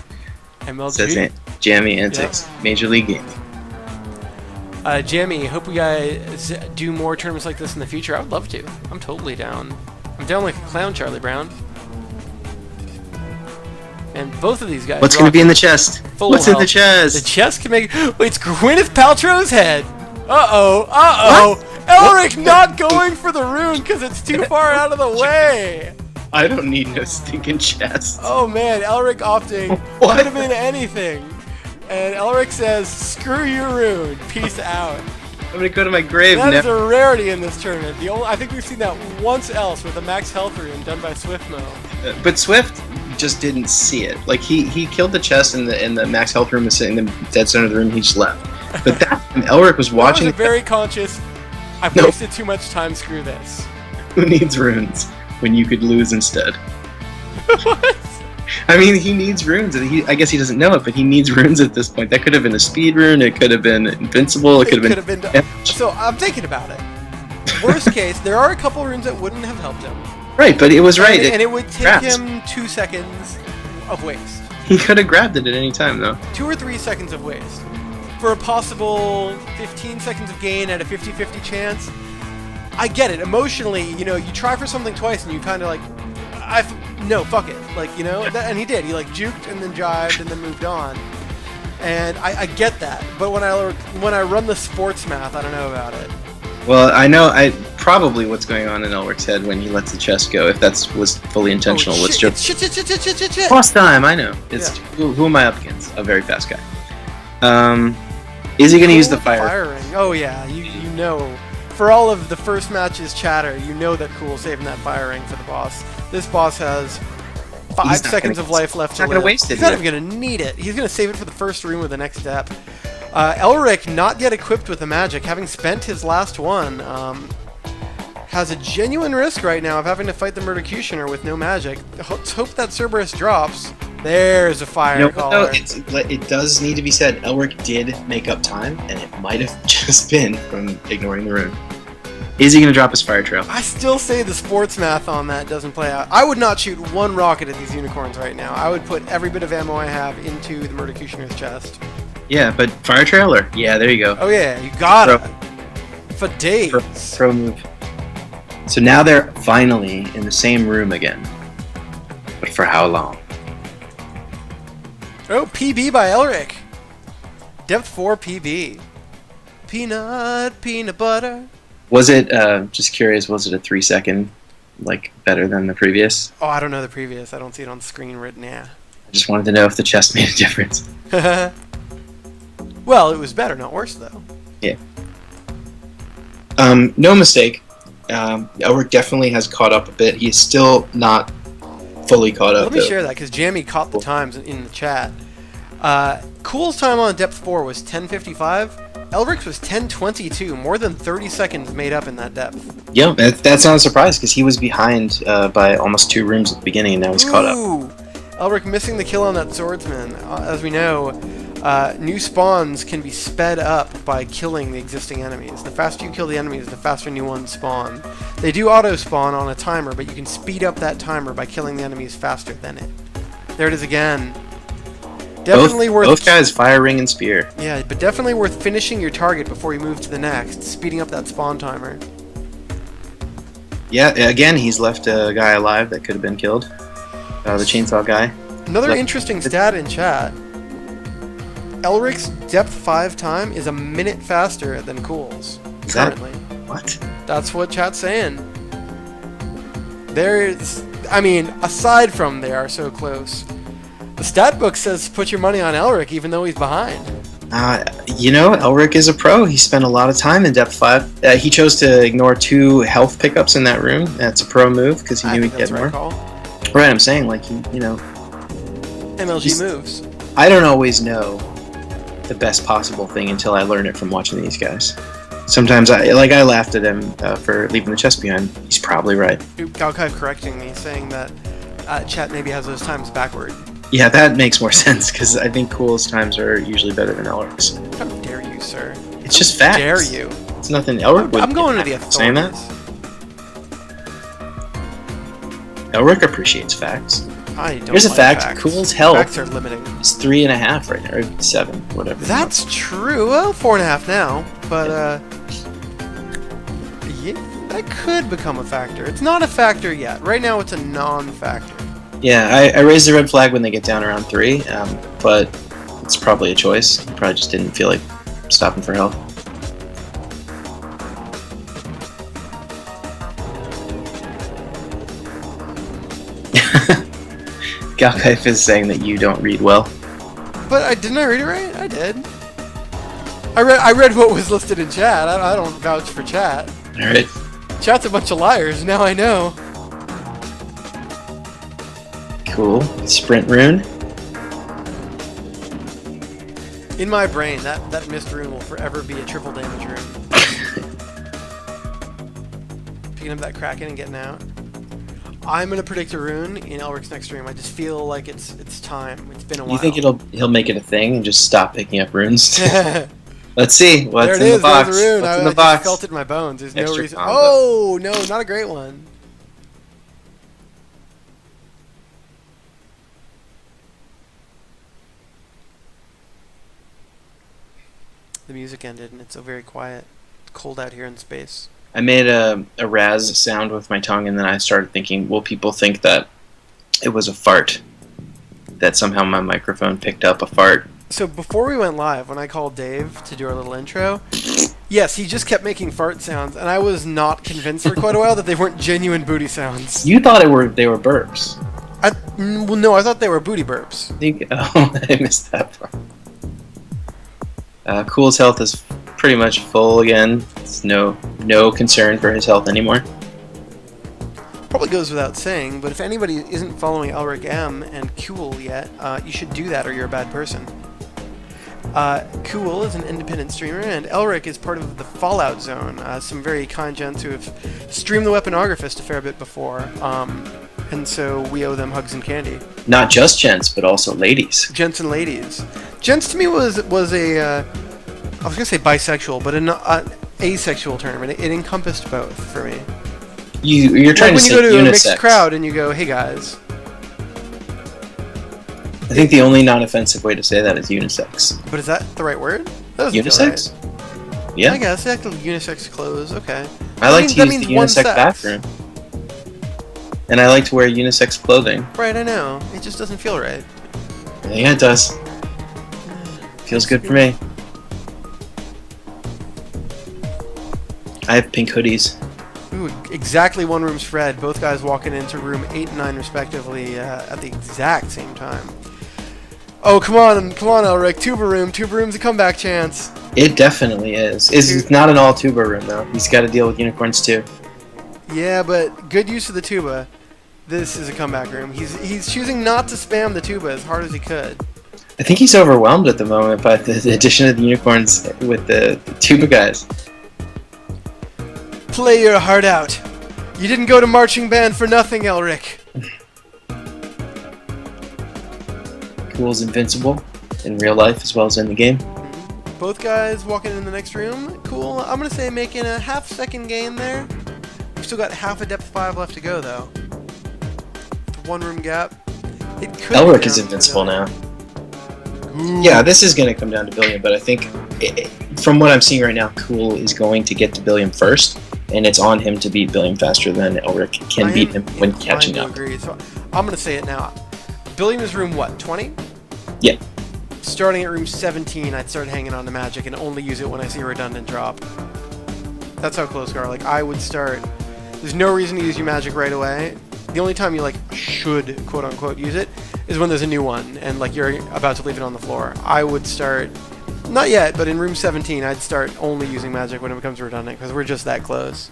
Speaker 1: MLG.
Speaker 2: Says Jammy Antics.
Speaker 1: Yep.
Speaker 2: Major League Gaming.
Speaker 1: Jamie, hope we guys do more tournaments like this in the future. I would love to. I'm totally down. I'm down like a clown, Charlie Brown. And both of these guys.
Speaker 2: What's going to be in the chest? What's in the chest?
Speaker 1: The chest can make. Wait, it's Gwyneth Paltrow's head. Uh-oh. Elric not going for the rune because it's too far out of the way.
Speaker 2: I don't need no stinking chest.
Speaker 1: Oh man, Elric opting.
Speaker 2: What?
Speaker 1: Could have been anything. And Elric says, screw your rune. Peace out.
Speaker 2: I'm going to go to my grave now.
Speaker 1: That is a rarity in this tournament. I think we've seen that once else with a max health rune done by Swiftmo.
Speaker 2: But Swift just didn't see it. Like he killed the chest in the max health room, was sitting in the dead center of the room. He just left. But that time, Elric was watching.
Speaker 1: That was a very conscious. I've wasted too much time. Screw this.
Speaker 2: Who needs runes when you could lose instead?
Speaker 1: What?
Speaker 2: I mean, he needs runes. I guess he doesn't know it, but he needs runes at this point. That could have been a speed rune. It could have been invincible. It could have been.
Speaker 1: So I'm thinking about it. Worst case, there are a couple runes that wouldn't have helped him.
Speaker 2: Right, but it was right.
Speaker 1: And it would take him 2 seconds of waste.
Speaker 2: He could have grabbed it at any time, though.
Speaker 1: 2 or 3 seconds of waste. For a possible 15 seconds of gain at a 50-50 chance. I get it. Emotionally, you know, you try for something twice and you kind of like, no, fuck it. Like, you know, and he did. He like juked and then jived and then moved on. And I get that. But when I run the sports math, I don't know about it.
Speaker 2: Well, I know probably what's going on in Elric's head when he lets the chest go, if that was fully intentional.
Speaker 1: Oh, shit, shit.
Speaker 2: Boss time, I know. It's who am I up against? A very fast guy. Is he going to use the
Speaker 1: firing? Oh yeah, you know. For all of the first match's chatter, you know that Cool's saving that firing for the boss. This boss has 5 seconds of life left to live.
Speaker 2: He's not going to waste it.
Speaker 1: He's not even going to need it. He's going to save it for the first room with the next step. Elric, not yet equipped with the magic, having spent his last one, has a genuine risk right now of having to fight the Murdercutioner with no magic. Let's hope that Cerberus drops. There's a fire caller.
Speaker 2: It does need to be said, Elric did make up time, and it might have just been from ignoring the rune. Is he going to drop his fire trail?
Speaker 1: I still say the sports math on that doesn't play out. I would not shoot one rocket at these unicorns right now. I would put every bit of ammo I have into the Murdercutioner's chest.
Speaker 2: Yeah, but fire trailer. Yeah, there you go.
Speaker 1: Oh yeah, you got it. For days.
Speaker 2: Pro move. So now they're finally in the same room again. But for how long?
Speaker 1: Oh, PB by Elric. Depth 4 PB. Peanut butter.
Speaker 2: Was it, just curious, was it a 3-second, like, better than the previous?
Speaker 1: Oh, I don't know the previous. I don't see it on the screen right now.
Speaker 2: I just wanted to know if the chest made a difference.
Speaker 1: Well, it was better, not worse, though.
Speaker 2: Yeah. No mistake. Elric definitely has caught up a bit. He's still not fully caught up.
Speaker 1: Let me share that, because Jammy caught the times in the chat. Cool's time on depth 4 was 10:55. Elric's was 10:22. More than 30 seconds made up in that depth.
Speaker 2: Yeah, that's not a surprise, because he was behind by almost 2 rooms at the beginning, and now he's caught up.
Speaker 1: Elric missing the kill on that swordsman. As we know, new spawns can be sped up by killing the existing enemies. The faster you kill the enemies, the faster new ones spawn. They do auto-spawn on a timer, but you can speed up that timer by killing the enemies faster than it. There it is again. Definitely worth...
Speaker 2: Both guys, fire, ring, and spear.
Speaker 1: Yeah, but definitely worth finishing your target before you move to the next, speeding up that spawn timer.
Speaker 2: Yeah, again, he's left a guy alive that could have been killed. The chainsaw guy.
Speaker 1: Another interesting stat in chat. Elric's depth 5 time is a minute faster than Cool's currently.
Speaker 2: What?
Speaker 1: That's what chat's saying. There's, I mean, aside from they are so close, the stat book says put your money on Elric even though he's behind.
Speaker 2: You know, Elric is a pro. He spent a lot of time in depth 5. He chose to ignore 2 health pickups in that room. That's a pro move because he knew he'd get more. Right, I'm saying, like, you know...
Speaker 1: MLG moves.
Speaker 2: I don't always know the best possible thing until I learn it from watching these guys. Sometimes I laughed at him for leaving the chest behind. He's probably right.
Speaker 1: Galkai correcting me, saying that chat maybe has those times backward.
Speaker 2: Yeah, that makes more sense, because I think Cool's times are usually better than Elric's.
Speaker 1: How dare you, sir?
Speaker 2: It's just facts.
Speaker 1: How dare you?
Speaker 2: It's nothing. Elric
Speaker 1: I'm going to the authorities.
Speaker 2: Saying that? Elric appreciates facts.
Speaker 1: I don't
Speaker 2: Here's a
Speaker 1: like
Speaker 2: fact.
Speaker 1: facts.
Speaker 2: Cool's health
Speaker 1: Facts are limiting.
Speaker 2: is 3.5 right now, or 7, whatever.
Speaker 1: That's true. Well, 4.5 now, but yeah, that could become a factor. It's not a factor yet. Right now, it's a non-factor.
Speaker 2: Yeah, I raise the red flag when they get down around 3, but it's probably a choice. He probably just didn't feel like stopping for health. Galkaif is saying that you don't read well.
Speaker 1: But didn't I read it right? I did. I read what was listed in chat. I don't vouch for chat.
Speaker 2: Alright.
Speaker 1: Chat's a bunch of liars, now I know.
Speaker 2: Cool. Sprint rune.
Speaker 1: In my brain, that missed rune will forever be a triple damage rune. Picking up that Kraken and getting out. I'm gonna predict a rune in Elric's next stream. I just feel like it's time. It's been a while.
Speaker 2: You think he'll make it a thing and just stop picking up runes?
Speaker 1: There
Speaker 2: Let's see what's
Speaker 1: it
Speaker 2: in
Speaker 1: is.
Speaker 2: the box.
Speaker 1: There's a rune.
Speaker 2: What's in
Speaker 1: I
Speaker 2: the box?
Speaker 1: just felt it in my bones. There's no
Speaker 2: Extra
Speaker 1: reason.
Speaker 2: combo.
Speaker 1: Oh no, not a great one. The music ended and it's so very quiet. It's cold out here in space.
Speaker 2: I made a Raz sound with my tongue, and then I started thinking, will people think that it was a fart? That somehow my microphone picked up a fart?
Speaker 1: So before we went live, when I called Dave to do our little intro, yes, he just kept making fart sounds, and I was not convinced for quite a while that they weren't genuine booty sounds.
Speaker 2: You thought they were burps.
Speaker 1: Well, no, I thought they were booty burps.
Speaker 2: I missed that part. Cool's health is pretty much full again. It's no concern for his health anymore.
Speaker 1: Probably goes without saying, but if anybody isn't following Elric M and Cool yet, you should do that or you're a bad person. Cool is an independent streamer, and Elric is part of the Fallout Zone, some very kind gents who have streamed the Weaponographist a fair bit before, and so we owe them hugs and candy.
Speaker 2: Not just gents, but also ladies.
Speaker 1: Gents and ladies. Gents to me was a, I was going to say bisexual, but an asexual term, and it encompassed both for me.
Speaker 2: You're trying
Speaker 1: like
Speaker 2: to say
Speaker 1: when you go to
Speaker 2: unisex.
Speaker 1: a mixed crowd and you go, hey guys.
Speaker 2: I think the only non-offensive way to say that is unisex.
Speaker 1: But is that the right word? That doesn't feel
Speaker 2: Unisex?
Speaker 1: right.
Speaker 2: Yeah.
Speaker 1: I guess, like the unisex clothes, okay.
Speaker 2: I like to
Speaker 1: that
Speaker 2: use the
Speaker 1: means one
Speaker 2: unisex
Speaker 1: sex.
Speaker 2: bathroom. And I like to wear unisex clothing.
Speaker 1: Right, I know. It just doesn't feel right.
Speaker 2: Yeah, it does. Feels good for me. I have pink hoodies.
Speaker 1: Ooh, exactly one room's Fred. Both guys walking into room 8 and 9 respectively at the exact same time. Oh, come on, Elric. Tuba room's a comeback chance.
Speaker 2: It definitely is. It's not an all tuba room though. He's got to deal with unicorns too.
Speaker 1: Yeah, but good use of the tuba. This is a comeback room. He's choosing not to spam the tuba as hard as he could.
Speaker 2: I think he's overwhelmed at the moment by the addition of the unicorns with the tuba guys.
Speaker 1: Play your heart out. You didn't go to marching band for nothing, Elric.
Speaker 2: Cool's invincible in real life as well as in the game.
Speaker 1: Both guys walking in the next room. Cool. I'm going to say making a half-second gain there. We've still got half a depth 5 left to go, though. One room gap.
Speaker 2: Elric is invincible now. Ooh. Yeah, this is going to come down to Billiam, but I think from what I'm seeing right now, Cool is going to get to Billiam first, and it's on him to beat Billiam faster than Elric can beat him when catching up.
Speaker 1: Agree. So I'm going to say it now. Billiam is room what, 20?
Speaker 2: Yeah.
Speaker 1: Starting at room 17, I'd start hanging on to magic and only use it when I see a redundant drop. That's how close we are. Like, I would start... There's no reason to use your magic right away. The only time you, like, should, quote-unquote, use it is when there's a new one and, like, you're about to leave it on the floor. I would start... Not yet, but in room 17, I'd start only using magic when it becomes redundant because we're just that close.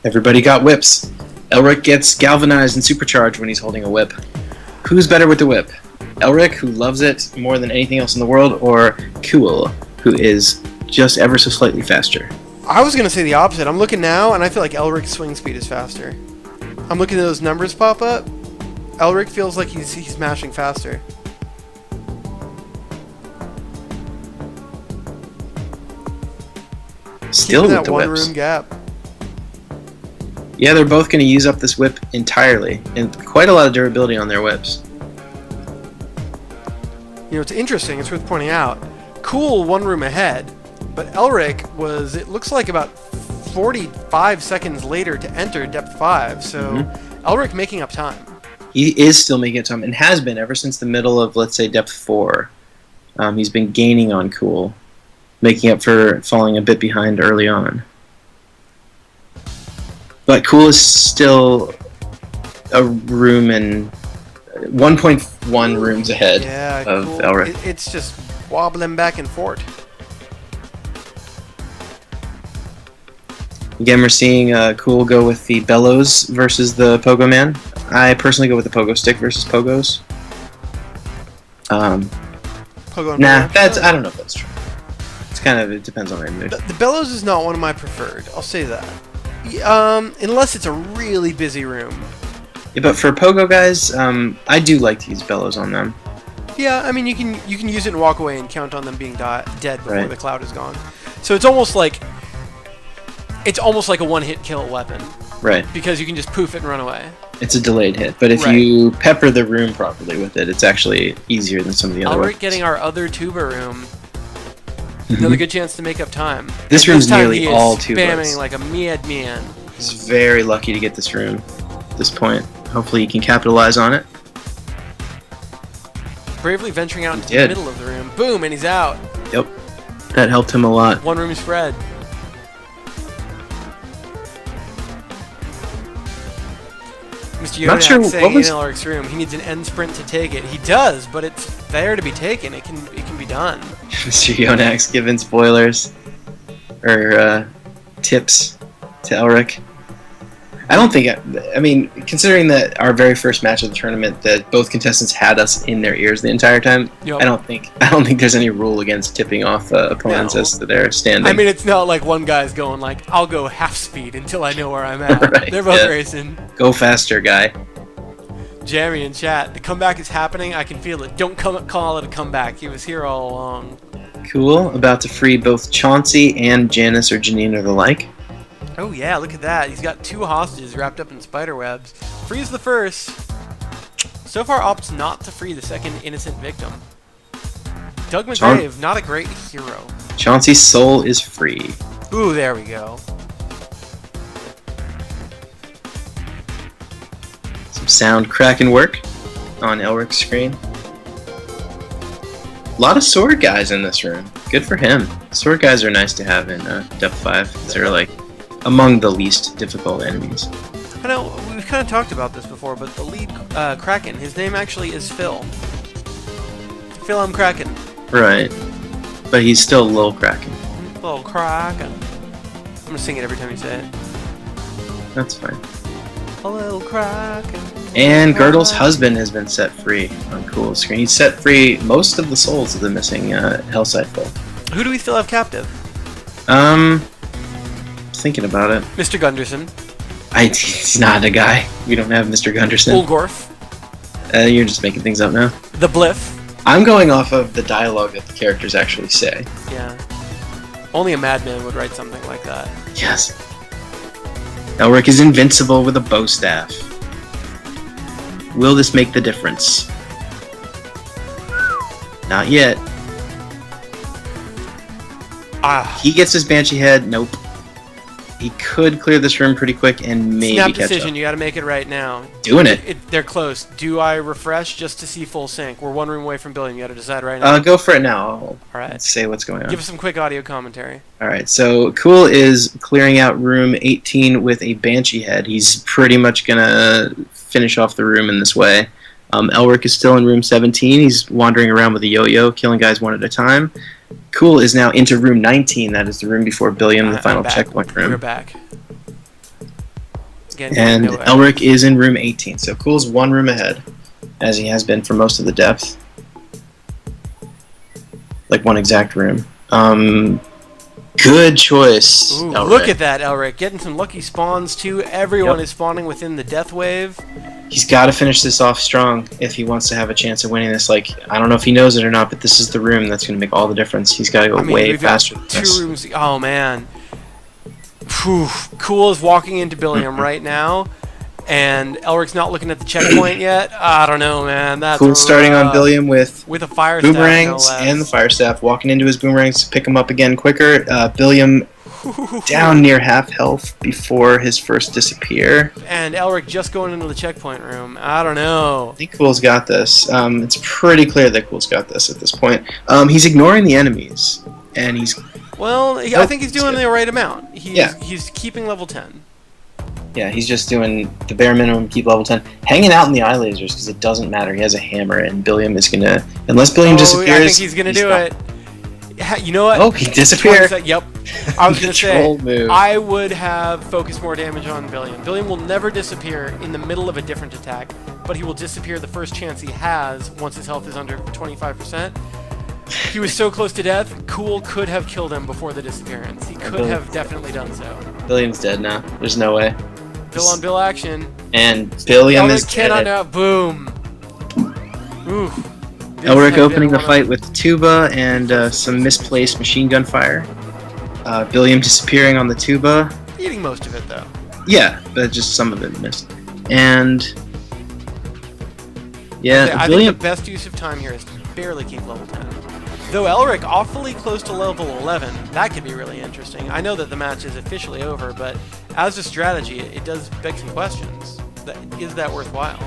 Speaker 2: Everybody got whips. Elric gets galvanized and supercharged when he's holding a whip. Who's better with the whip? Elric, who loves it more than anything else in the world, or Cool, who is just ever so slightly faster?
Speaker 1: I was going to say the opposite. I'm looking now, and I feel like Elric's swing speed is faster. I'm looking at those numbers pop up. Elric feels like he's mashing faster.
Speaker 2: Still
Speaker 1: with
Speaker 2: that
Speaker 1: the
Speaker 2: one
Speaker 1: room gap.
Speaker 2: Yeah, they're both going to use up this whip entirely, and quite a lot of durability on their whips.
Speaker 1: You know, it's interesting. It's worth pointing out. Cool, one room ahead, but Elric was, it looks like about 45 seconds later to enter depth 5, so Elric making up time.
Speaker 2: He is still making up time, and has been ever since the middle of, let's say, depth 4. He's been gaining on Cool, making up for falling a bit behind early on. But Cool is still a room and 1.1 rooms ahead of
Speaker 1: cool.
Speaker 2: Elric.
Speaker 1: It's just wobbling back and forth.
Speaker 2: Again, we're seeing Cool go with the bellows versus the Pogo Man. I personally go with the Pogo Stick versus Pogos.
Speaker 1: Pogo and
Speaker 2: nah,
Speaker 1: Pogo.
Speaker 2: I don't know if that's true. It's kind of, it depends on my mood.
Speaker 1: The bellows is not one of my preferred. I'll say that. Unless it's a really busy room.
Speaker 2: Yeah, but for pogo guys, I do like to use bellows on them.
Speaker 1: Yeah, I mean you can use it and walk away and count on them being dead before
Speaker 2: Right.
Speaker 1: the cloud is gone. So it's almost like a one-hit kill weapon
Speaker 2: Right.
Speaker 1: because you can just poof it and run away.
Speaker 2: It's a delayed hit, but if
Speaker 1: Right.
Speaker 2: you pepper the room properly with it, it's actually easier than some of the other
Speaker 1: Elric
Speaker 2: weapons.
Speaker 1: getting our other tuba room. Another good chance to make up time.
Speaker 2: This
Speaker 1: And
Speaker 2: room's
Speaker 1: time
Speaker 2: nearly
Speaker 1: he is
Speaker 2: all tubas.
Speaker 1: spamming like a madman.
Speaker 2: He's very lucky to get this room at this point. Hopefully he can capitalize on it.
Speaker 1: Bravely venturing out into the
Speaker 2: did.
Speaker 1: middle of the room. Boom, and he's out.
Speaker 2: Yep. That helped him a lot.
Speaker 1: One room spread. Mr.
Speaker 2: Not
Speaker 1: Yodak
Speaker 2: sure
Speaker 1: saying
Speaker 2: what was-
Speaker 1: in Elric's room, he needs an end sprint to take it. He does, but it's there to be taken. It can be done.
Speaker 2: Mr. Yonax giving spoilers or tips to Elric. I don't think. I mean, considering that our very first match of the tournament, that both contestants had us in their ears the entire time,
Speaker 1: Yep.
Speaker 2: I don't think there's any rule against tipping off opponents
Speaker 1: No.
Speaker 2: as to their standing.
Speaker 1: I mean, it's not like one guy's going like, I'll go half speed until I know where I'm at.
Speaker 2: Right,
Speaker 1: They're both
Speaker 2: yeah.
Speaker 1: racing.
Speaker 2: Go faster, guy.
Speaker 1: Jammy in chat, the comeback is happening. I can feel it. Don't call it a comeback. He was here all along.
Speaker 2: Cool. About to free both Chauncey and Janice or Janine or the like.
Speaker 1: Oh yeah, look at that. He's got two hostages wrapped up in spider webs. Frees the first. So far opts not to free the second innocent victim. Doug McGrave, not a great hero.
Speaker 2: Chauncey's soul is free.
Speaker 1: Ooh, there we go.
Speaker 2: Some sound cracking work on Elric's screen. A lot of sword guys in this room. Good for him. Sword guys are nice to have in Depth 5. They're like among the least difficult enemies.
Speaker 1: I know, we've kind of talked about this before, but the lead Kraken, his name actually is Phil. Phil M. Kraken.
Speaker 2: Right. But he's still Lil Kraken.
Speaker 1: Little Kraken. I'm gonna sing it every time you say it.
Speaker 2: That's fine.
Speaker 1: A little Kraken.
Speaker 2: And Girdle's husband has been set free on Cool's screen. He's set free most of the souls of the missing Hellside folk.
Speaker 1: Who do we still have captive?
Speaker 2: Thinking about it.
Speaker 1: Mr. Gunderson.
Speaker 2: He's not a guy. We don't have Mr. Gunderson.
Speaker 1: Ulgorf.
Speaker 2: You're just making things up now.
Speaker 1: The Bliff.
Speaker 2: I'm going off of the dialogue that the characters actually say.
Speaker 1: Yeah. Only a madman would write something like that.
Speaker 2: Yes. Elric is invincible with a bow staff. Will this make the difference? Not yet.
Speaker 1: Ah.
Speaker 2: He gets his Banshee head. Nope. He could clear this room pretty quick and maybe
Speaker 1: Snap
Speaker 2: catch
Speaker 1: decision.
Speaker 2: up.
Speaker 1: You got to make it right now.
Speaker 2: Doing it.
Speaker 1: They're close. Do I refresh just to see full sync? We're one room away from billion. You got to decide right now.
Speaker 2: Go for it now. I'll
Speaker 1: All right.
Speaker 2: say what's going on.
Speaker 1: Give us some quick audio commentary.
Speaker 2: Alright, so Cool is clearing out room 18 with a Banshee head. He's pretty much gonna finish off the room in this way. Elric is still in room 17. He's wandering around with a yo-yo, killing guys one at a time. Cool is now into room 19. That is the room before Billiam, the final
Speaker 1: I'm back.
Speaker 2: checkpoint
Speaker 1: We're
Speaker 2: room.
Speaker 1: back. Again,
Speaker 2: And
Speaker 1: no
Speaker 2: Elric is in room 18. So Cool's one room ahead, as he has been for most of the depth. Like one exact room. Good choice,
Speaker 1: Ooh,
Speaker 2: Elric.
Speaker 1: look at that, Elric. Getting some lucky spawns, too. Everyone
Speaker 2: Yep.
Speaker 1: is spawning within the death wave.
Speaker 2: He's got to finish this off strong if he wants to have a chance of winning this. Like, I don't know if he knows it or not, but this is the room that's going to make all the difference. He's got to go
Speaker 1: I mean,
Speaker 2: way
Speaker 1: we've got
Speaker 2: faster than this.
Speaker 1: two rooms. Oh, man. Whew. Cool is walking into Billiam right now, and Elric's not looking at the checkpoint yet. I don't know, man. That's
Speaker 2: Cool starting on
Speaker 1: rough.
Speaker 2: Billiam with
Speaker 1: With a fire staff, no
Speaker 2: boomerangs
Speaker 1: less.
Speaker 2: and the fire staff. Walking into his boomerangs to pick him up again quicker. Billiam down near half health before his first disappear.
Speaker 1: And Elric just going into the checkpoint room. I don't know.
Speaker 2: I think Cool's got this. It's pretty clear that Cool's got this at this point. He's ignoring the enemies, and he's
Speaker 1: Well, I
Speaker 2: Nope.
Speaker 1: think he's doing the right amount.
Speaker 2: Yeah.
Speaker 1: He's keeping level 10.
Speaker 2: he's just doing the bare minimum, keep level 10. Hanging out in the eye lasers because it doesn't matter. He has a hammer, and Billiam is gonna, unless Billiam disappears.
Speaker 1: I think he's gonna do
Speaker 2: not.
Speaker 1: it. You know what?
Speaker 2: Oh, he disappeared.
Speaker 1: Yep. I was gonna say.
Speaker 2: Troll move.
Speaker 1: I would have focused more damage on Billiam. Billiam will never disappear in the middle of a different attack, but he will disappear the first chance he has once his health is under 25%. He was so close to death. Cool could have killed him before the disappearance. He could have definitely done so.
Speaker 2: Billiam's dead now. There's no way.
Speaker 1: Bill on Bill action.
Speaker 2: And Billiam is
Speaker 1: cannot
Speaker 2: dead.
Speaker 1: now. Boom. Oof.
Speaker 2: Elric opening the fight with tuba and some misplaced machine gun fire. Billiam disappearing on the tuba.
Speaker 1: Eating most of it though.
Speaker 2: Yeah, but just some of it missed. And yeah,
Speaker 1: I
Speaker 2: Billiam.
Speaker 1: think the best use of time here is to barely keep level 10. Though Elric awfully close to level 11, that could be really interesting. I know that the match is officially over, but as a strategy, it does beg some questions. Is that worthwhile?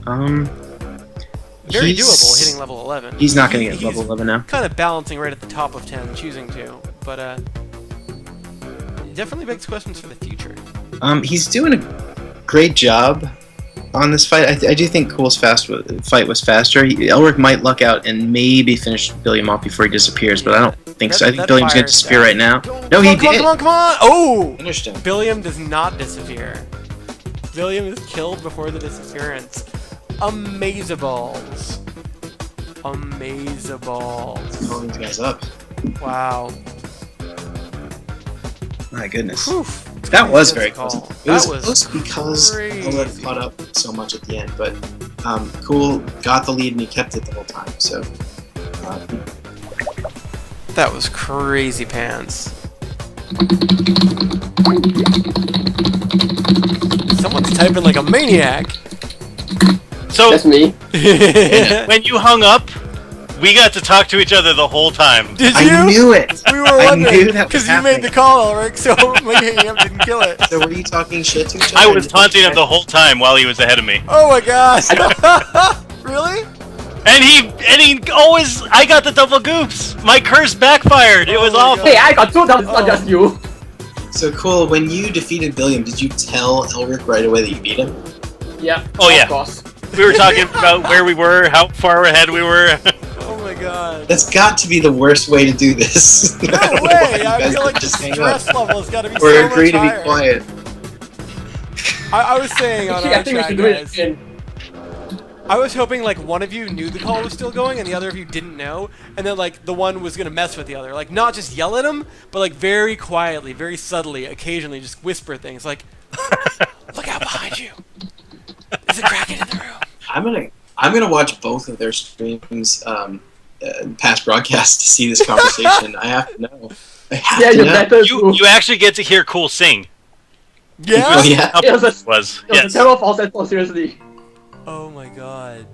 Speaker 1: Very doable hitting level 11.
Speaker 2: He's not going to get level 11 now.
Speaker 1: Kind of balancing right at the top of 10, choosing to, but it definitely begs questions for the future.
Speaker 2: He's doing a great job on this fight. I do think Cool's fight was faster. Elric might luck out and maybe finish Billiam off before he disappears, but I don't think so. I think Billiam's going to disappear right now. No, he did.
Speaker 1: Come on! Oh!
Speaker 2: Finished him.
Speaker 1: Billiam does not disappear. Billiam is killed before the disappearance. Amazeballs. Amazeballs.
Speaker 2: Calling these guys up.
Speaker 1: Wow.
Speaker 2: My goodness.
Speaker 1: Oof.
Speaker 2: That was very close. It was
Speaker 1: was
Speaker 2: close because
Speaker 1: crazy.
Speaker 2: Elric caught up so much at the end, but Cool got the lead and he kept it the whole time. So
Speaker 1: that was crazy pants. Someone's typing like a maniac.
Speaker 3: So
Speaker 4: That's me.
Speaker 3: when you hung up, we got to talk to each other the whole time.
Speaker 1: Did you?
Speaker 2: I knew it.
Speaker 1: We were
Speaker 2: I
Speaker 1: wondering
Speaker 2: knew that was
Speaker 1: because you made the
Speaker 2: happening.
Speaker 1: call, Elric. So hanging up didn't kill it.
Speaker 2: So were you talking shit to each other?
Speaker 3: I was taunting him the whole time while he was ahead of me.
Speaker 1: Oh my gosh! Really?
Speaker 3: And he always, I got the double goops. My curse backfired. It was
Speaker 1: my
Speaker 3: awful.
Speaker 1: God.
Speaker 4: Hey, I got two doubles, not just you.
Speaker 2: So Cool, when you defeated Billiam, did you tell Elric right away that you beat him?
Speaker 4: Yeah.
Speaker 3: Oh, yeah.
Speaker 4: Of course.
Speaker 3: We were talking about where we were, how far ahead we were.
Speaker 1: Oh my god!
Speaker 2: That's got to be the worst way to do this.
Speaker 1: No
Speaker 2: I don't know why
Speaker 1: way!
Speaker 2: you
Speaker 1: I
Speaker 2: guys
Speaker 1: feel
Speaker 2: don't
Speaker 1: like the
Speaker 2: just hang up.
Speaker 1: stress level has got to be
Speaker 2: Or
Speaker 1: so
Speaker 2: agree
Speaker 1: much
Speaker 2: to be
Speaker 1: higher.
Speaker 2: quiet.
Speaker 1: I was saying on
Speaker 4: Actually, I
Speaker 1: our
Speaker 4: think we
Speaker 1: chat,
Speaker 4: should do it
Speaker 1: guys,
Speaker 4: again.
Speaker 1: I was hoping like one of you knew the call was still going and the other of you didn't know, and then like the one was gonna mess with the other, like not just yell at him, but like very quietly, very subtly, occasionally just whisper things like, "Look out behind you! There's a kraken in the room."
Speaker 2: I'm gonna watch both of their streams, past broadcasts, to see this conversation. I have to know. I have
Speaker 4: Yeah,
Speaker 2: to
Speaker 4: you
Speaker 2: know.
Speaker 4: better too.
Speaker 3: You actually get to hear Cool sing.
Speaker 1: Yeah.
Speaker 2: Oh, yeah.
Speaker 3: How
Speaker 4: It was a-
Speaker 3: it was.
Speaker 4: It was
Speaker 3: Yes.
Speaker 4: a terrible false effort, seriously.
Speaker 1: Oh my god,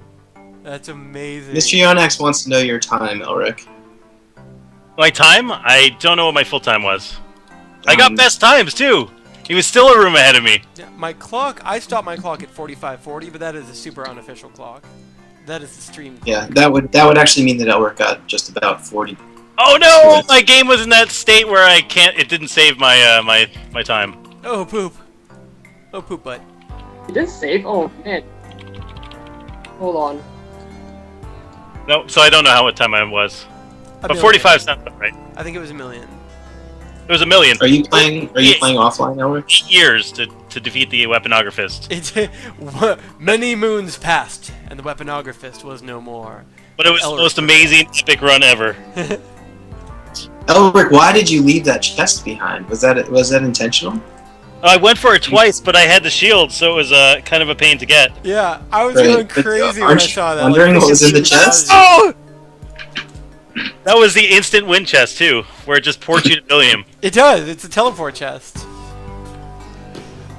Speaker 1: that's amazing.
Speaker 2: Mr. Yonax wants to know your time, Elric.
Speaker 3: My time? I don't know what my full time was. I got
Speaker 2: Um,
Speaker 3: best times too. He was still a room ahead of me.
Speaker 1: Yeah, my clock, I stopped my clock at 45:40, but that is a super unofficial clock. That is the stream clock.
Speaker 2: Yeah, that would actually mean that Elric got just about 40.
Speaker 3: Oh no! My game was in that state where I can't. It didn't save my my time.
Speaker 1: Oh poop. Oh poop butt.
Speaker 4: You didn't save? Oh, man. Hold on.
Speaker 3: No, so I don't know what time I was.
Speaker 1: A
Speaker 3: But
Speaker 1: million.
Speaker 3: 45 is not right.
Speaker 1: I think it was a million.
Speaker 3: It was a million.
Speaker 2: Are you playing
Speaker 3: Yeah.
Speaker 2: offline, Elric?
Speaker 3: 8 years to defeat the Weaponographist.
Speaker 1: Many moons passed, and the Weaponographist was no more.
Speaker 3: But it was the
Speaker 1: Elric.
Speaker 3: most amazing epic run ever.
Speaker 2: Elric, why did you leave that chest behind? Was that intentional?
Speaker 3: I went for it twice, but I had the shield, so it was kind of a pain to get.
Speaker 1: Yeah, I was
Speaker 2: Right,
Speaker 1: going
Speaker 2: but,
Speaker 1: crazy when I
Speaker 2: aren't you
Speaker 1: saw that.
Speaker 2: wondering what was in the
Speaker 1: this is
Speaker 2: chest?
Speaker 1: strategy.
Speaker 3: That was the instant win chest too, where it just ports you to Billiam.
Speaker 1: It does. It's a teleport chest.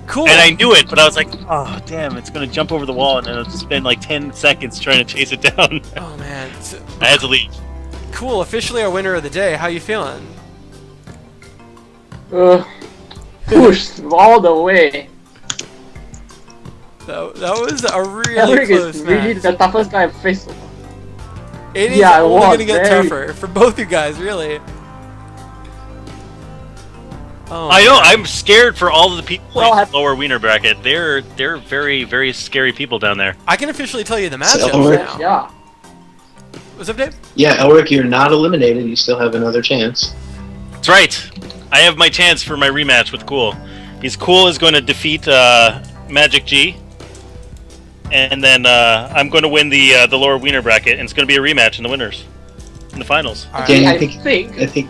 Speaker 1: Cool.
Speaker 3: And I knew it, but I was like, oh damn, it's gonna jump over the wall, and then it'll spend like 10 seconds trying to chase it down.
Speaker 1: Oh man. So,
Speaker 3: I had to leave.
Speaker 1: cool. Officially our winner of the day. How you feeling?
Speaker 4: Pushed all the way.
Speaker 1: That was a really
Speaker 4: Elric
Speaker 1: close
Speaker 4: is really
Speaker 1: match.
Speaker 4: the toughest guy I've faced.
Speaker 1: It is
Speaker 4: Yeah, it
Speaker 1: only
Speaker 4: was
Speaker 1: going to get
Speaker 4: very-
Speaker 1: tougher for both you guys, really. Oh,
Speaker 3: I know.
Speaker 1: man.
Speaker 3: I'm scared for all of the people
Speaker 4: Well,
Speaker 3: in
Speaker 4: have-
Speaker 3: the lower wiener bracket. They're very very scary people down there.
Speaker 1: I can officially tell you the
Speaker 2: So,
Speaker 1: matchups
Speaker 2: Elric-
Speaker 1: now.
Speaker 4: Yeah.
Speaker 1: What's up, Dave?
Speaker 2: Yeah, Elric, you're not eliminated. You still have another chance.
Speaker 3: That's right. I have my chance for my rematch with Cool. He's Cool is going to defeat Magic G, and then I'm going to win the lower wiener bracket, and it's going to be a rematch in the winners. in the finals.
Speaker 1: All right.
Speaker 2: Again,
Speaker 4: I
Speaker 2: I think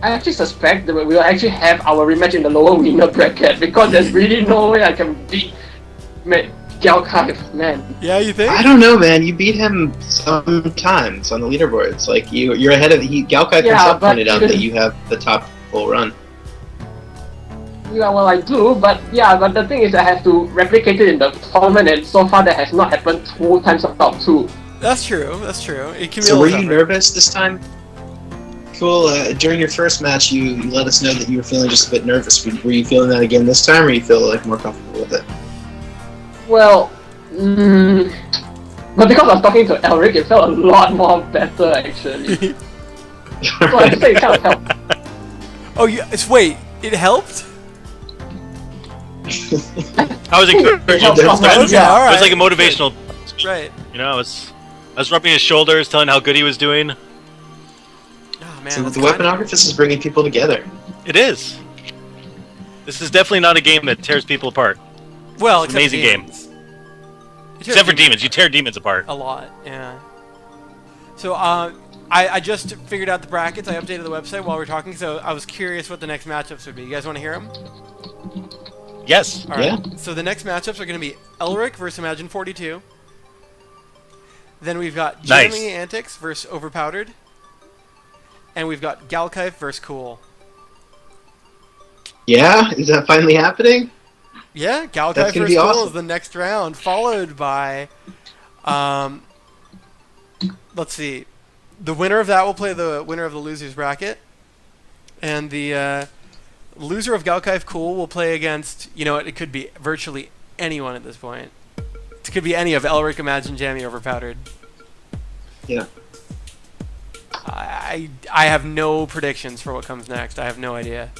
Speaker 4: I actually suspect that we will actually have our rematch in the lower winner bracket because there's really no way I can beat Galkai, man.
Speaker 1: Yeah, you think?
Speaker 2: I don't know, man. You beat him sometimes on the leaderboards. Like you're ahead of Galkai
Speaker 4: Yeah,
Speaker 2: himself
Speaker 4: but
Speaker 2: pointed out that you have the top full run.
Speaker 4: Yeah, well, I do, but the thing is, I have to replicate it in the tournament, and so far that has not happened 2 times out of 2.
Speaker 1: That's true. That's true. It can be.
Speaker 2: So
Speaker 1: a
Speaker 2: were
Speaker 1: little
Speaker 2: you
Speaker 1: tougher.
Speaker 2: nervous this time? Cool. During your first match, you let us know that you were feeling just a bit nervous. Were you feeling that again this time, or you feel like more comfortable with it?
Speaker 4: Well, but because I was talking to Elric, it felt a lot more better actually. So I'd say it kind of helped.
Speaker 1: Oh, wait. It helped.
Speaker 3: I was encouraging him to
Speaker 4: Yeah,
Speaker 3: start.
Speaker 1: Okay, all right.
Speaker 3: It was like a motivational speech.
Speaker 1: Right.
Speaker 3: You know, I was rubbing his shoulders, telling how good he was doing.
Speaker 1: Oh man.
Speaker 2: So
Speaker 1: that's
Speaker 2: the
Speaker 1: kinda-
Speaker 2: Weaponographist is bringing people together.
Speaker 3: It is. This is definitely not a game that tears people apart.
Speaker 1: Well,
Speaker 3: It's an amazing game.
Speaker 1: Except
Speaker 3: Except for demons, you tear demons apart.
Speaker 1: A lot, yeah. So, I just figured out the brackets. I updated the website while we were talking, so I was curious what the next matchups would be. You guys want to hear them?
Speaker 3: Yes.
Speaker 1: All right.
Speaker 2: Yeah.
Speaker 1: So the next matchups are going to be Elric versus Imagine 42. Then we've got
Speaker 3: Nice.
Speaker 1: Jammy Antics versus Overpowdered. And we've got Galkaif versus Cool.
Speaker 2: Yeah, is that finally happening?
Speaker 1: Yeah, Galkaif
Speaker 2: That's gonna
Speaker 1: versus
Speaker 2: be
Speaker 1: Cool
Speaker 2: awesome.
Speaker 1: is the next round, followed by, let's see, the winner of that will play the winner of the losers bracket, and the loser of Galkaif Cool will play against, you know, it could be virtually anyone at this point. It could be any of Elric, Imagine, Jammy, Overpowdered.
Speaker 2: Yeah.
Speaker 1: I have no predictions for what comes next. I have no idea.